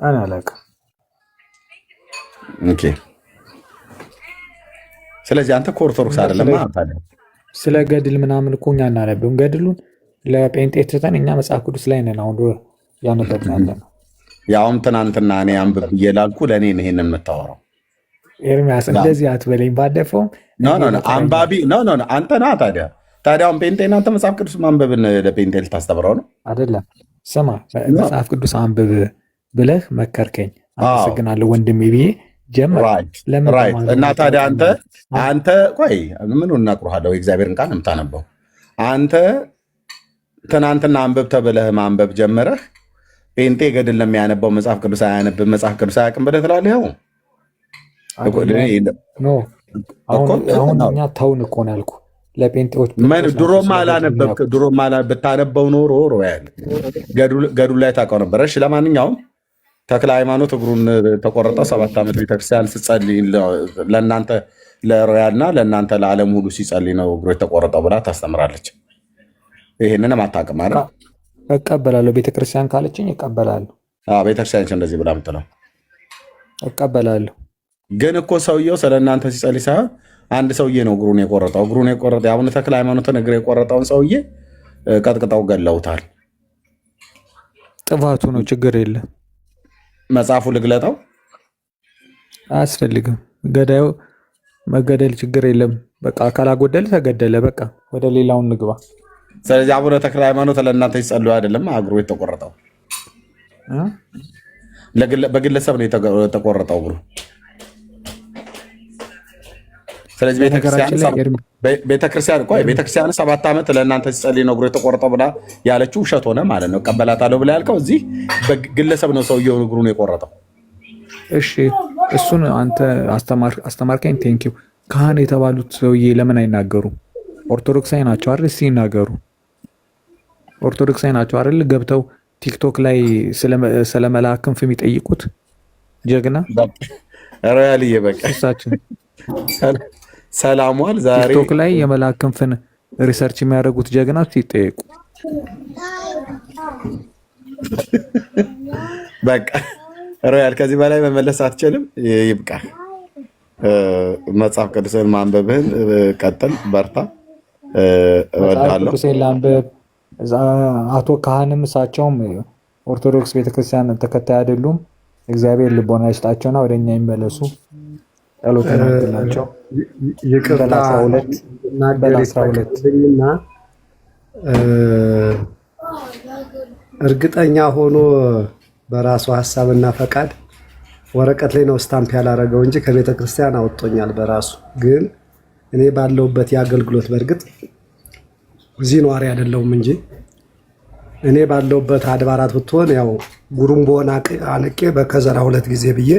እኔ አላቅም።
ኦኬ። ስለዚህ አንተ ከኦርቶዶክስ አይደለም ታዲያ።
ስለ ገድል ምናምን እኮ እኛ እናነብም። ገድሉን ለጴንጤ ትተን እኛ መጽሐፍ ቅዱስ ላይ ነን አሁን ያነበብን ያለ ነው።
ያውም ትናንትና እኔ አንብብ እየላልኩ ለእኔ ነው ይሄንን የምታወራው።
ኤርሚያስ እንደዚህ አትበለኝ። ባለፈውም
አንባቢ አንተ ና ታዲያ አሁን ጴንጤ እናንተ መጽሐፍ ቅዱስ ማንበብን ለጴንጤ ልታስተምረው ነው
አይደለም? ስማ መጽሐፍ ቅዱስ አንብብ ብለህ መከርከኝ፣ አመሰግናለሁ ወንድሜ ብዬ ጀምር።
እና ታዲያ አንተ ቆይ ምን እናቅሩሃለሁ? የእግዚአብሔርን ቃል የምታነበው አንተ ትናንትና አንብብ ተብለህ ማንበብ ጀምረህ ጴንጤ ገድል ለሚያነባው መጽሐፍ ቅዱስ አያነብም፣ መጽሐፍ ቅዱስ አያውቅም ብለህ ትላለህ። ይኸው
አሁን እኛ ተውን እኮ ነው ያልኩህ። ለጴንጤዎች
ድሮም ብታነበው ኖሮ ገድሉ ላይ ታውቀው ነበረ። እሺ ለማንኛውም ተክለ ሃይማኖት እግሩን ተቆረጠ 7 ዓመት ቤተክርስቲያን ስትጸልይ ለእናንተ ለሮያልና ለእናንተ ለዓለም ሁሉ ሲጸልይ ነው እግሩ የተቆረጠው ብላ ታስተምራለች። ይህንንም አታውቅም አይደል?
እቀበላለሁ። ቤተክርስቲያን ካለችኝ እቀበላለሁ።
ቤተክርስቲያን እንደዚህ ብላ ምትለው
እቀበላለሁ።
ግን እኮ ሰውየው ስለ እናንተ ሲጸልይ ሳይሆን አንድ ሰውዬ ነው እግሩን የቆረጠው። የአቡነ ተክለ ሃይማኖትን እግር የቆረጠውን ሰውዬ ቀጥቅጠው ገለውታል።
ጥፋቱ ነው፣ ችግር የለም።
መጽሐፉ ልግለጠው
አያስፈልግም። ገዳዩ መገደል ችግር የለም። በቃ ካላጎደል ተገደለ። በቃ ወደ ሌላውን ንግባ።
ስለዚህ አቡነ ተክለ ሃይማኖት ለእናንተ ሲጸልዩ አይደለም እግሩ የተቆረጠው፣ በግለሰብ ነው የተቆረጠው እግሩ። ስለዚህ ቤተክርስቲያን 7 ዓመት ለእናንተ ሲጸልይ ነው እግሩ የተቆረጠው ብላ ያለችው ውሸት ሆነ ማለት ነው። እቀበላታለሁ ብላ ያልከው እዚህ በግለሰብ ነው ሰውየውን እግሩን የቆረጠው።
እሺ እሱን አንተ አስተማርከኝ። ቴንኪው። ካህን የተባሉት ሰውዬ ለምን አይናገሩ? ኦርቶዶክሳዊ ናቸው አይደል? እስኪ ይናገሩ። ኦርቶዶክሳዊ ናቸው አይደል? ገብተው ቲክቶክ ላይ ስለ መልአክ ክንፍ የሚጠይቁት ጀግና
ሮያልዬ በቃ ሰላሟል። ዛሬ
ቲክቶክ ላይ የመልአክ ክንፍን ሪሰርች የሚያደርጉት ጀግና ሲጠየቁ
በቃ ሮያል ከዚህ በላይ መመለስ አትችልም። ይብቃ። መጽሐፍ ቅዱስን ማንበብህን ቀጥል፣ በርታ። እወዳለሁ።
ላንብብ። አቶ ካህንም እሳቸውም ኦርቶዶክስ ቤተክርስቲያን ተከታይ አይደሉም። እግዚአብሔር ልቦና ይስጣቸውና ወደኛ ይመለሱ። ጸሎት ናቸው።
ይቅርታ ናገርና እርግጠኛ ሆኖ በራሱ ሀሳብና ፈቃድ ወረቀት ላይ ነው ስታምፕ ያላረገው እንጂ ከቤተ ክርስቲያን አወጥቶኛል በራሱ። ግን እኔ ባለውበት የአገልግሎት በእርግጥ እዚህ ነዋሪ አይደለሁም እንጂ እኔ ባለውበት አድባራት ብትሆን ያው ጉሩምቦን አንቄ በከዘራ 2 ጊዜ ብዬ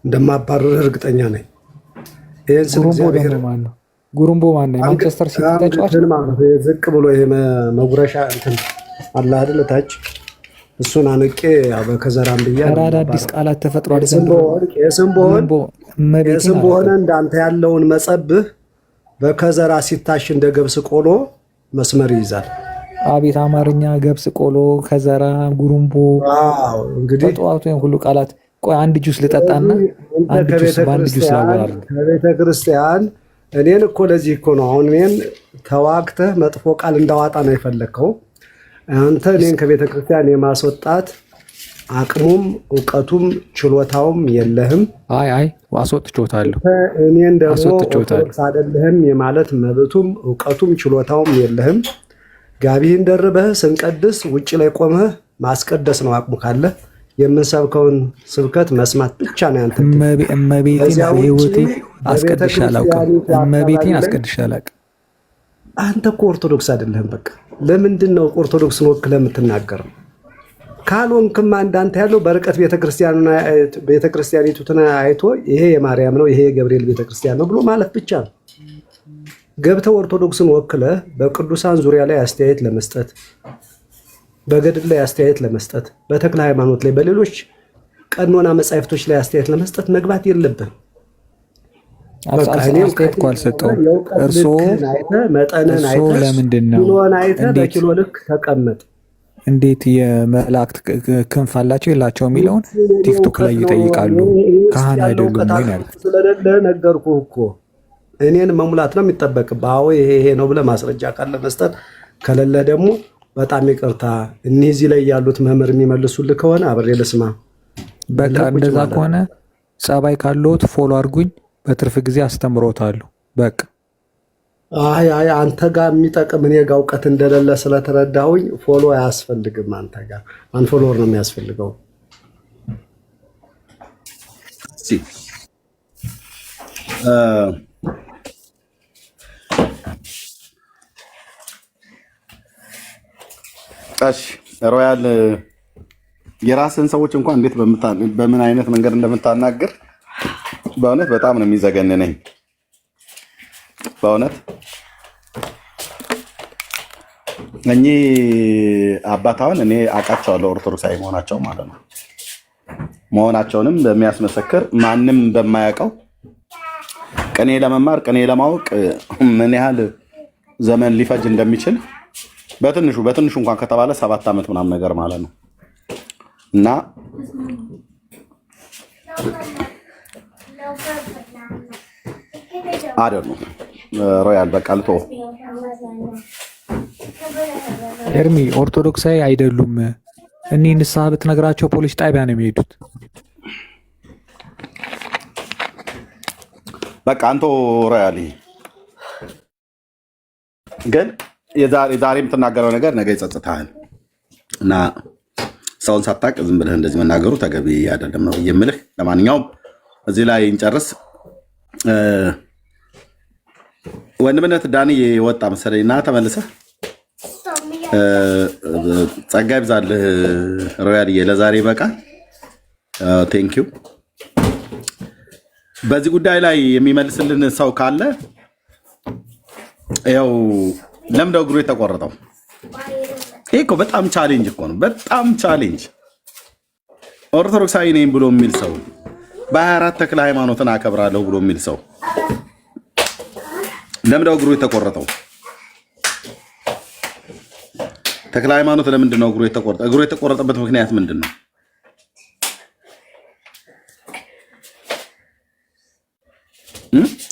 እንደማባረር እርግጠኛ ነኝ። ይሄን
ጉሩምቦ ማነው? ማንቸስተር ሲቲ ተጫዋች
ዝቅ ብሎ ይሄ መጉረሻ እንትን አለ አይደል? ታች እሱን አንቄ ያው በከዘራም ብዬ
አዳዲስ ቃላት ተፈጥሯል።
የስም በሆነ እንዳንተ ያለውን መጸብህ በከዘራ ሲታሽ እንደ ገብስ ቆሎ መስመር ይይዛል።
አቤት አማርኛ! ገብስ ቆሎ፣ ከዘራ፣ ጉሩምቦ።
እንግዲህ
በጠዋቱ ሁሉ ቃላት። ቆይ አንድ ጁስ ልጠጣና አንድ ጁስ በአንድ ጁስ ላወራል።
ከቤተ ክርስቲያን እኔን እኮ ለዚህ እኮ ነው አሁን እኔን ተዋግተህ መጥፎ ቃል እንዳዋጣ ነው የፈለግከው አንተ። እኔን ከቤተ ክርስቲያን የማስወጣት አቅሙም እውቀቱም ችሎታውም የለህም።
አይ አስወጥቼዋለሁ።
እኔን ደግሞ ኦርቶዶክስ አይደለህም የማለት መብቱም እውቀቱም ችሎታውም የለህም። ጋቢህን ደርበህ ስንቀድስ ውጭ ላይ ቆመህ ማስቀደስ ነው አቅሙ ካለ። የምንሰብከውን ስብከት መስማት ብቻ ነው ያንተ።
እመቤቴን በህይወቴ አስቀድሼ አላውቅም። እመቤቴን አስቀድሼ አላውቅም።
አንተ እኮ ኦርቶዶክስ አይደለህም። በቃ ለምንድን ነው ኦርቶዶክስን ወክለህ የምትናገረው? ካልሆንክማ እንዳንተ ያለው በርቀት ቤተክርስቲያኒቱን አይቶ ይሄ የማርያም ነው ይሄ የገብርኤል ቤተክርስቲያን ነው ብሎ ማለት ብቻ ነው። ገብተህ ኦርቶዶክስን ወክለህ በቅዱሳን ዙሪያ ላይ አስተያየት ለመስጠት፣ በገድል ላይ አስተያየት ለመስጠት፣ በተክለ ሃይማኖት ላይ በሌሎች ቀኖና መጻሕፍቶች ላይ አስተያየት ለመስጠት መግባት የለብህም።
አስተያየት እኮ አልሰጠውም። እርስዎ ለምንድን ነው
በኪሎ ልክ ተቀመጥ።
እንዴት የመላእክት ክንፍ አላቸው የላቸው የሚለውን ቲክቶክ ላይ ይጠይቃሉ። ካህን አይደሉም ወይ ያልኩት
ስለሌለ ነገርኩህ እኮ እኔን መሙላት ነው የሚጠበቅብህ። አዎ ይሄ ነው ብለህ ማስረጃ ካለ መስጠት፣ ከሌለ ደግሞ በጣም ይቅርታ እነዚህ ላይ ያሉት መምህር የሚመልሱልህ ከሆነ አብሬ ልስማ።
በቃ እንደዛ ከሆነ ጸባይ ካለዎት ፎሎ አድርጉኝ፣ በትርፍ ጊዜ አስተምሮታለሁ። በቃ
አይ አንተ ጋር የሚጠቅም እኔ ጋር እውቀት እንደሌለ ስለተረዳሁኝ ፎሎ አያስፈልግም። አንተ ጋር አንፎሎወር ነው የሚያስፈልገው።
እሺ ሮያል የራስን ሰዎች እንኳን እንዴት በምን አይነት መንገድ እንደምታናገር በእውነት በጣም ነው የሚዘገንነኝ። በእውነት እኚህ አባታውን እኔ አውቃቸዋለሁ፣ ኦርቶዶክሳዊ መሆናቸው ማለት ነው። መሆናቸውንም በሚያስመሰክር ማንም በማያውቀው ቅኔ ለመማር ቅኔ ለማወቅ ምን ያህል ዘመን ሊፈጅ እንደሚችል በትንሹ እንኳን ከተባለ 7 ዓመት ምናምን ነገር ማለት ነው። እና አይደል ነው ሮያል በቃ ልቶ
ኤርሚ ኦርቶዶክሳዊ አይደሉም። እኔ ንስሐ ብትነግራቸው ፖሊስ ጣቢያ ነው የሚሄዱት።
በቃ አንተ ሮያል ግን የዛሬ የምትናገረው ነገር ነገ ይጸጽታል እና ሰውን ሳታቅ ዝም ብለህ እንደዚህ መናገሩ ተገቢ አይደለም ነው የምልህ። ለማንኛውም እዚህ ላይ እንጨርስ። ወንድምነት ዳኒ የወጣ መሰለኝ እና ተመልሰህ ጸጋ ይብዛልህ ሮያልዬ። ለዛሬ በቃ ቴንኪው። በዚህ ጉዳይ ላይ የሚመልስልን ሰው ካለ ያው ለምንድነው እግሩ የተቆረጠው? ይሄ እኮ በጣም ቻሌንጅ እኮ ነው። በጣም ቻሌንጅ። ኦርቶዶክሳዊ ነኝ ብሎ የሚል ሰው፣ በ24 ተክለ ሃይማኖትን አከብራለሁ ብሎ የሚል ሰው ለምንድነው እግሩ የተቆረጠው? ተክለ ሃይማኖት ለምንድነው እግሩ የተቆረጠው? እግሩ የተቆረጠበት ምክንያት ምንድን ነው?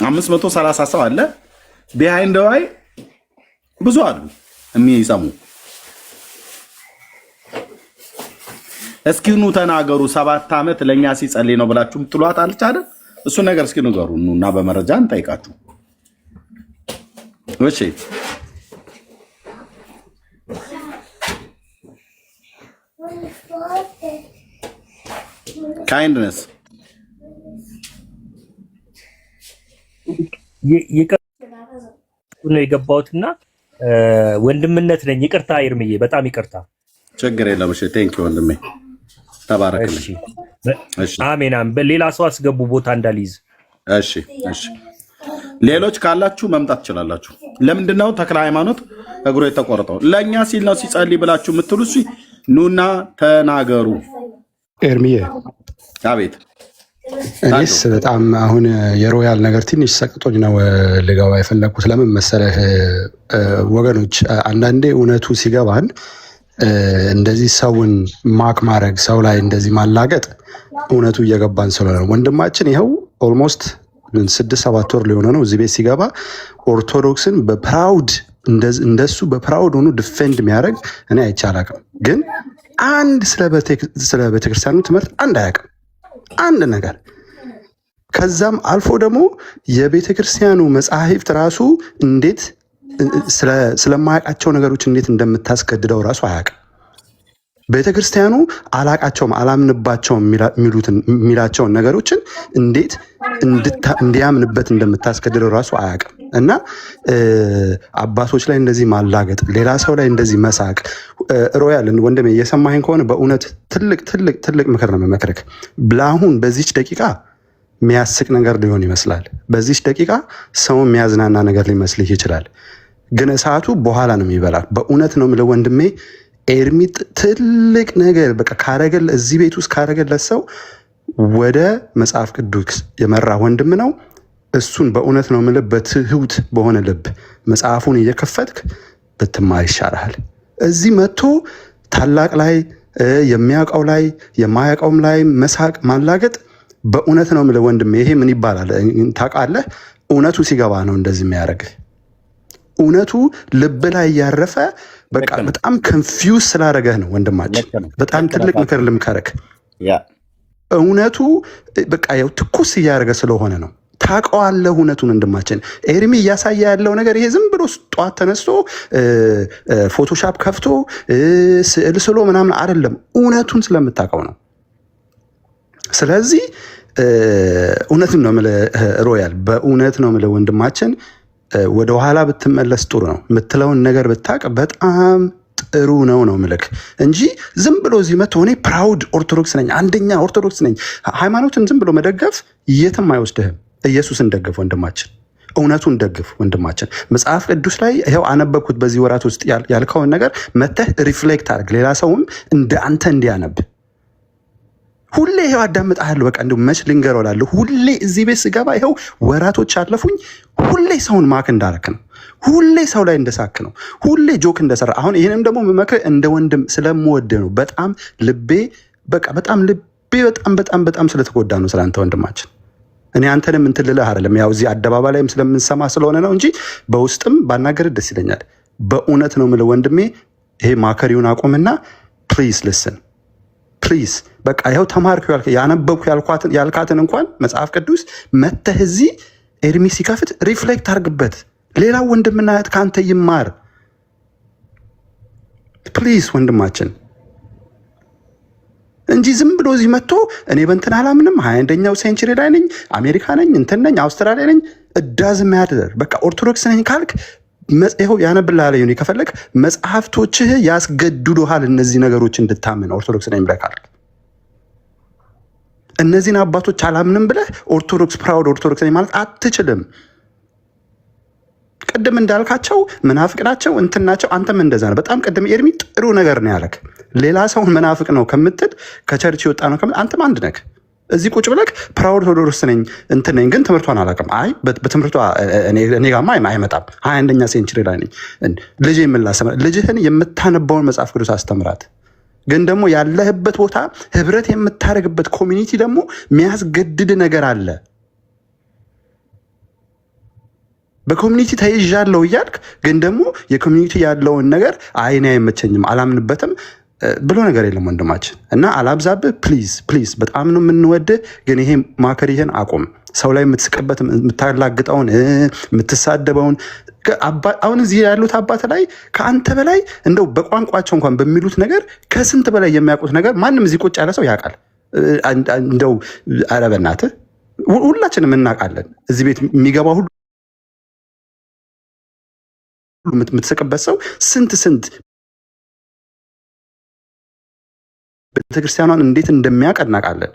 530 ሰው አለ ቢሃይንድ ዋይ ብዙ አሉ የሚሰሙ። እስኪ ኑ ተናገሩ። 7 ዓመት ለኛ ሲጸልይ ነው ብላችሁ ትሏት አለች አይደል? እሱን ነገር እስኪ ንገሩ እና በመረጃ እንጠይቃችሁ። እሺ ካይንድነስ
ነው የገባሁትና ወንድምነት ነኝ። ይቅርታ ይርምዬ፣ በጣም ይቅርታ።
ችግር የለም። እሺ ቴንክ ዩ ወንድሜ፣ ተባረክልኝ።
እሺ አሜን። ሌላ ሰው አስገቡ ቦታ እንዳልይዝ።
እሺ እሺ፣ ሌሎች ካላችሁ መምጣት ትችላላችሁ። ለምንድነው ተክለ ሃይማኖት እግሩ የተቆረጠው? ለኛ ሲል ነው ሲጸልይ ብላችሁ የምትሉ ኑና ተናገሩ።
ኤርሚዬ፣
አቤት።
እኔስ በጣም አሁን የሮያል ነገር ትንሽ ሰቅጦኝ ነው ልገባ የፈለግኩት። ለምን መሰለህ ወገኖች፣ አንዳንዴ እውነቱ ሲገባን እንደዚህ ሰውን ማክ ማድረግ፣ ሰው ላይ እንደዚህ ማላገጥ እውነቱ እየገባን ስለሆነ ነው። ወንድማችን ይኸው ኦልሞስት 6-7 ወር ሊሆነ ነው እዚህ ቤት ሲገባ ኦርቶዶክስን በፕራውድ እንደሱ በፕራውድ ሆኖ ዲፌንድ የሚያደርግ እኔ አይቼ አላውቅም። ግን አንድ ስለ ቤተክርስቲያኑ ትምህርት አንድ አያውቅም፣ አንድ ነገር። ከዛም አልፎ ደግሞ የቤተክርስቲያኑ መጽሐፍት ራሱ እንዴት ስለማያውቃቸው ነገሮች እንዴት እንደምታስገድደው ራሱ አያውቅም። ቤተክርስቲያኑ አላቃቸውም አላምንባቸውም የሚላቸውን ነገሮችን እንዴት እንዲያምንበት እንደምታስገድደው ራሱ አያውቅም። እና አባቶች ላይ እንደዚህ ማላገጥ፣ ሌላ ሰው ላይ እንደዚህ መሳቅ። ሮያል ወንድሜ እየሰማኸኝ ከሆነ በእውነት ትልቅ ምክር ነው የምመክርህ። ብላሁን በዚች ደቂቃ የሚያስቅ ነገር ሊሆን ይመስላል። በዚች ደቂቃ ሰው የሚያዝናና ነገር ሊመስልህ ይችላል። ግን እሳቱ በኋላ ነው የሚበላል። በእውነት ነው የምልህ ወንድሜ ኤርሚ ትልቅ ነገር በቃ ካረገለ እዚህ ቤት ውስጥ ካረገለት ሰው ወደ መጽሐፍ ቅዱስ የመራ ወንድም ነው። እሱን በእውነት ነው የምልህ በትሁት በሆነ ልብ መጽሐፉን እየከፈትክ ብትማር ይሻልሃል። እዚህ መጥቶ ታላቅ ላይ የሚያውቀው ላይ የማያውቀውም ላይ መሳቅ ማላገጥ በእውነት ነው የምልህ ወንድሜ። ይሄ ምን ይባላል ታውቃለህ? እውነቱ ሲገባ ነው እንደዚህ የሚያደርግህ። እውነቱ ልብ ላይ ያረፈ በቃ በጣም ኮንፊውዝ ስላደረገህ ነው ወንድማችን። በጣም ትልቅ ምክር ልምከርህ። እውነቱ በቃ ያው ትኩስ እያደረገ ስለሆነ ነው። ታውቀዋለህ እውነቱን ወንድማችን። ኤርሚ እያሳየ ያለው ነገር ይሄ ዝም ብሎ ጠዋት ተነስቶ ፎቶሻፕ ከፍቶ ስዕል ስሎ ምናምን አይደለም፣ እውነቱን ስለምታውቀው ነው። ስለዚህ እውነትን ነው የምልህ ሮያል፣ በእውነት ነው የምልህ ወንድማችን። ወደ ኋላ ብትመለስ ጥሩ ነው። የምትለውን ነገር ብታውቅ በጣም ጥሩ ነው ምልክ እንጂ ዝም ብሎ እዚህ መጥቶ እኔ ፕራውድ ኦርቶዶክስ ነኝ፣ አንደኛ ኦርቶዶክስ ነኝ። ሃይማኖትን ዝም ብሎ መደገፍ የትም አይወስድህም። ኢየሱስን ደግፍ ወንድማችን፣ እውነቱን ደግፍ ወንድማችን። መጽሐፍ ቅዱስ ላይ ይኸው አነበብኩት በዚህ ወራት ውስጥ ያልከውን ነገር መተህ ሪፍሌክት አድርግ፣ ሌላ ሰውም እንደ አንተ እንዲያነብ። ሁሌ ይኸው አዳምጣለሁ። በቃ እንደው መች ልንገረው እላለሁ። ሁሌ እዚህ ቤት ስገባ ይኸው ወራቶች አለፉኝ። ሁሌ ሰውን ማክ እንዳረክ ነው። ሁሌ ሰው ላይ እንደሳክ ነው። ሁሌ ጆክ እንደሰራ። አሁን ይህንም ደግሞ የምመክርህ እንደ ወንድም ስለምወድ ነው። በጣም ልቤ በቃ በጣም ልቤ በጣም ስለተጎዳ ነው ስላንተ ወንድማችን። እኔ አንተንም እንትን ልልህ አይደለም፣ ያው እዚህ አደባባይ ላይም ስለምንሰማ ስለሆነ ነው እንጂ በውስጥም ባናገርህ ደስ ይለኛል። በእውነት ነው የምልህ ወንድሜ፣ ይሄ ማከሪውን አቁምና ፕሊዝ ልስን ፕሊዝ። በቃ ይኸው ተማርኩ ያነበብኩ ያልካትን እንኳን መጽሐፍ ቅዱስ መተህ እዚህ ኤርሚ ሲከፍት ሪፍሌክት አድርግበት። ሌላው ወንድምና እህት ከአንተ ይማር ፕሊዝ ወንድማችን፣ እንጂ ዝም ብሎ እዚህ መጥቶ እኔ በእንትን አላምንም፣ 21ኛው ሴንቸሪ ላይ ነኝ፣ አሜሪካ ነኝ፣ እንትን ነኝ፣ አውስትራሊያ ነኝ፣ እዳዝ ማያደር በቃ ኦርቶዶክስ ነኝ ካልክ ይኸው ያነብልሃል። ይሁን ከፈለግ መጽሐፍቶችህ ያስገድዱሃል እነዚህ ነገሮች እንድታምን ኦርቶዶክስ ነኝ ብለህ ካልክ። እነዚህን አባቶች አላምንም ብለህ ኦርቶዶክስ ፕራውድ ኦርቶዶክስ ነኝ ማለት አትችልም። ቅድም እንዳልካቸው መናፍቅ ናቸው እንትን ናቸው። አንተም እንደዛ ነው። በጣም ቅድም ኤርሚ ጥሩ ነገር ነው ያለክ። ሌላ ሰውን መናፍቅ ነው ከምትል ከቸርች የወጣ ነው ከምትል አንተም አንድ ነህ። እዚህ ቁጭ ብለክ ፕራውድ ኦርቶዶክስ ነኝ እንትን ነኝ ግን ትምህርቷን አላውቅም። አይ በትምህርቷ እኔ ጋማ አይመጣም። 21ኛ ሴንቸሪ ላይ ነኝ። ልጅ የምላሰማ ልጅህን የምታነባውን መጽሐፍ ቅዱስ አስተምራት። ግን ደግሞ ያለህበት ቦታ ህብረት የምታደርግበት ኮሚኒቲ ደግሞ የሚያስገድድ ነገር አለ። በኮሚኒቲ ተይዣለሁ እያልክ ግን ደግሞ የኮሚኒቲ ያለውን ነገር አይኔ አይመቸኝም አላምንበትም ብሎ ነገር የለም ወንድማችን። እና አላብዛብህ ፕሊዝ። በጣም ነው የምንወድህ፣ ግን ይሄ ማከሪህን አቁም። ሰው ላይ የምትስቅበት የምታላግጠውን የምትሳደበውን አሁን እዚህ ያሉት አባት ላይ ከአንተ በላይ እንደው በቋንቋቸው እንኳን በሚሉት ነገር ከስንት በላይ የሚያውቁት ነገር ማንም እዚህ ቁጭ ያለ ሰው ያውቃል። እንደው ኧረ በእናትህ ሁላችንም እናውቃለን። እዚህ ቤት የሚገባ ሁሉ የምትስቅበት ሰው ስንት ቤተክርስቲያኗን እንዴት እንደሚያውቅ እናውቃለን።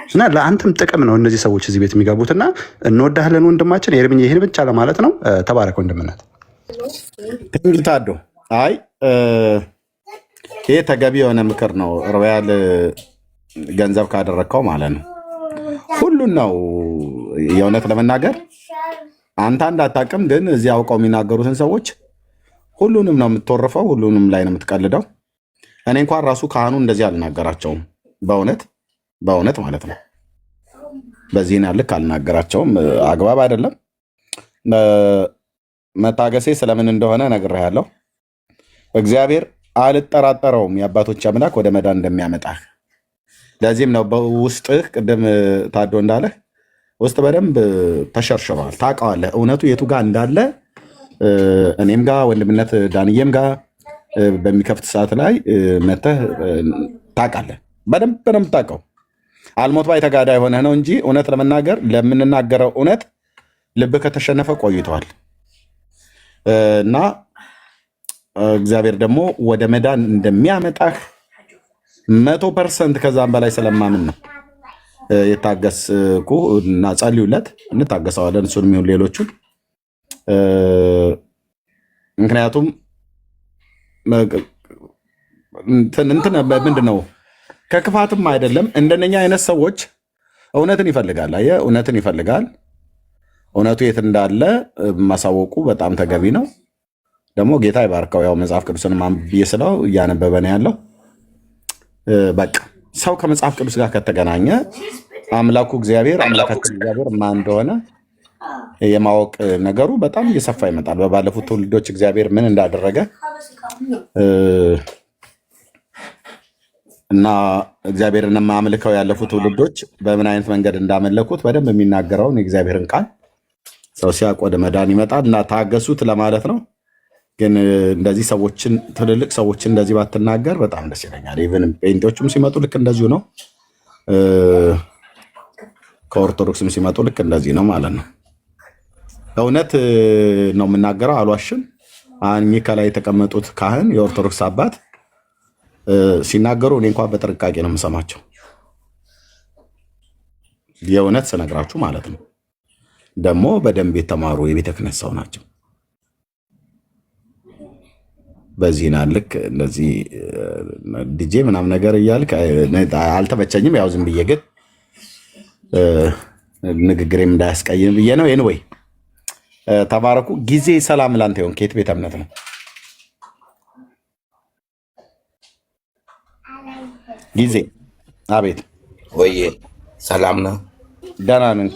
እና ለአንተም ጥቅም ነው እነዚህ ሰዎች እዚህ ቤት የሚገቡትና እንወዳህለን ወንድማችን። ኤርሚኝ ይህን ብቻ ለማለት ነው። ተባረክ ወንድምነት።
ታዶ አይ ይሄ ተገቢ የሆነ ምክር ነው። ሮያል ገንዘብ ካደረግከው ማለት ነው ሁሉን ነው የእውነት ለመናገር አንተ እንዳታቅም፣ ግን እዚህ አውቀው የሚናገሩትን ሰዎች ሁሉንም ነው የምትወርፈው፣ ሁሉንም ላይ ነው የምትቀልደው። እኔ እንኳን ራሱ ካህኑ እንደዚህ አልናገራቸውም። በእውነት ማለት ነው በዚህን ያልክ አልናገራቸውም። አግባብ አይደለም። መታገሴ ስለምን እንደሆነ ነግሬሃለሁ። እግዚአብሔር አልጠራጠረውም የአባቶች አምላክ ወደ መዳን እንደሚያመጣህ። ለዚህም ነው በውስጥህ ቅድም ታዶ እንዳለህ ውስጥ በደንብ ተሸርሽረዋል። ታውቀዋለህ እውነቱ የቱ ጋር እንዳለ። እኔም ጋር ወንድምነት ዳንዬም ጋር በሚከፍት ሰዓት ላይ መተህ ታውቃለህ። በደንብ ነው የምታውቀው። አልሞት ባይ ተጋዳይ ሆነህ ነው እንጂ እውነት ለመናገር ለምንናገረው እውነት ልብህ ከተሸነፈ ቆይተዋል። እና እግዚአብሔር ደግሞ ወደ መዳን እንደሚያመጣህ 100% ከዛም በላይ ስለማምን ነው የታገስኩ። እና ጸልዩለት፣ እንታገሰዋለን እሱን የሚሆን ሌሎቹን። ምክንያቱም እንትን ምንድን ነው ከክፋትም አይደለም። እንደነኛ አይነት ሰዎች እውነትን ይፈልጋል። አየህ እውነትን ይፈልጋል። እውነቱ የት እንዳለ ማሳወቁ በጣም ተገቢ ነው። ደግሞ ጌታ ይባርከው። ያው መጽሐፍ ቅዱስን ማንብዬ ስለው እያነበበ ነው ያለው። በቃ ሰው ከመጽሐፍ ቅዱስ ጋር ከተገናኘ አምላኩ እግዚአብሔር አምላካችን እግዚአብሔር ማን እንደሆነ የማወቅ ነገሩ በጣም እየሰፋ ይመጣል። በባለፉት ትውልዶች እግዚአብሔር ምን እንዳደረገ እና እግዚአብሔርን የማያመልከው ያለፉ ትውልዶች በምን አይነት መንገድ እንዳመለኩት በደንብ የሚናገረውን የእግዚአብሔርን ቃል ሰው ሲያውቅ ወደ መዳን ይመጣል። እና ታገሱት ለማለት ነው። ግን እንደዚህ ሰዎችን ትልልቅ ሰዎችን እንደዚህ ባትናገር በጣም ደስ ይለኛል። ኢቨን ጴንጤዎችም ሲመጡ ልክ እንደዚሁ ነው። ከኦርቶዶክስም ሲመጡ ልክ እንደዚህ ነው ማለት ነው። እውነት ነው የምናገረው፣ አልዋሽም። እኚህ ከላይ የተቀመጡት ካህን የኦርቶዶክስ አባት ሲናገሩ እኔ እንኳን በጥንቃቄ ነው የምሰማቸው፣ የእውነት ስነግራችሁ ማለት ነው። ደግሞ በደንብ የተማሩ የቤተ ክህነት ሰው ናቸው። በዚህ ና ልክ እንደዚህ ዲጄ ምናምን ነገር እያልክ አልተመቸኝም። ያው ዝም ብዬ ግን ንግግሬም እንዳያስቀይም ብዬ ነው። ኤኒዌይ ተባረኩ። ጊዜ ሰላም ላንተ ይሁን። ከየት ቤተ እምነት ነው? ጊዜ አቤት።
ወይ ሰላም ነው?
ደህና ነን።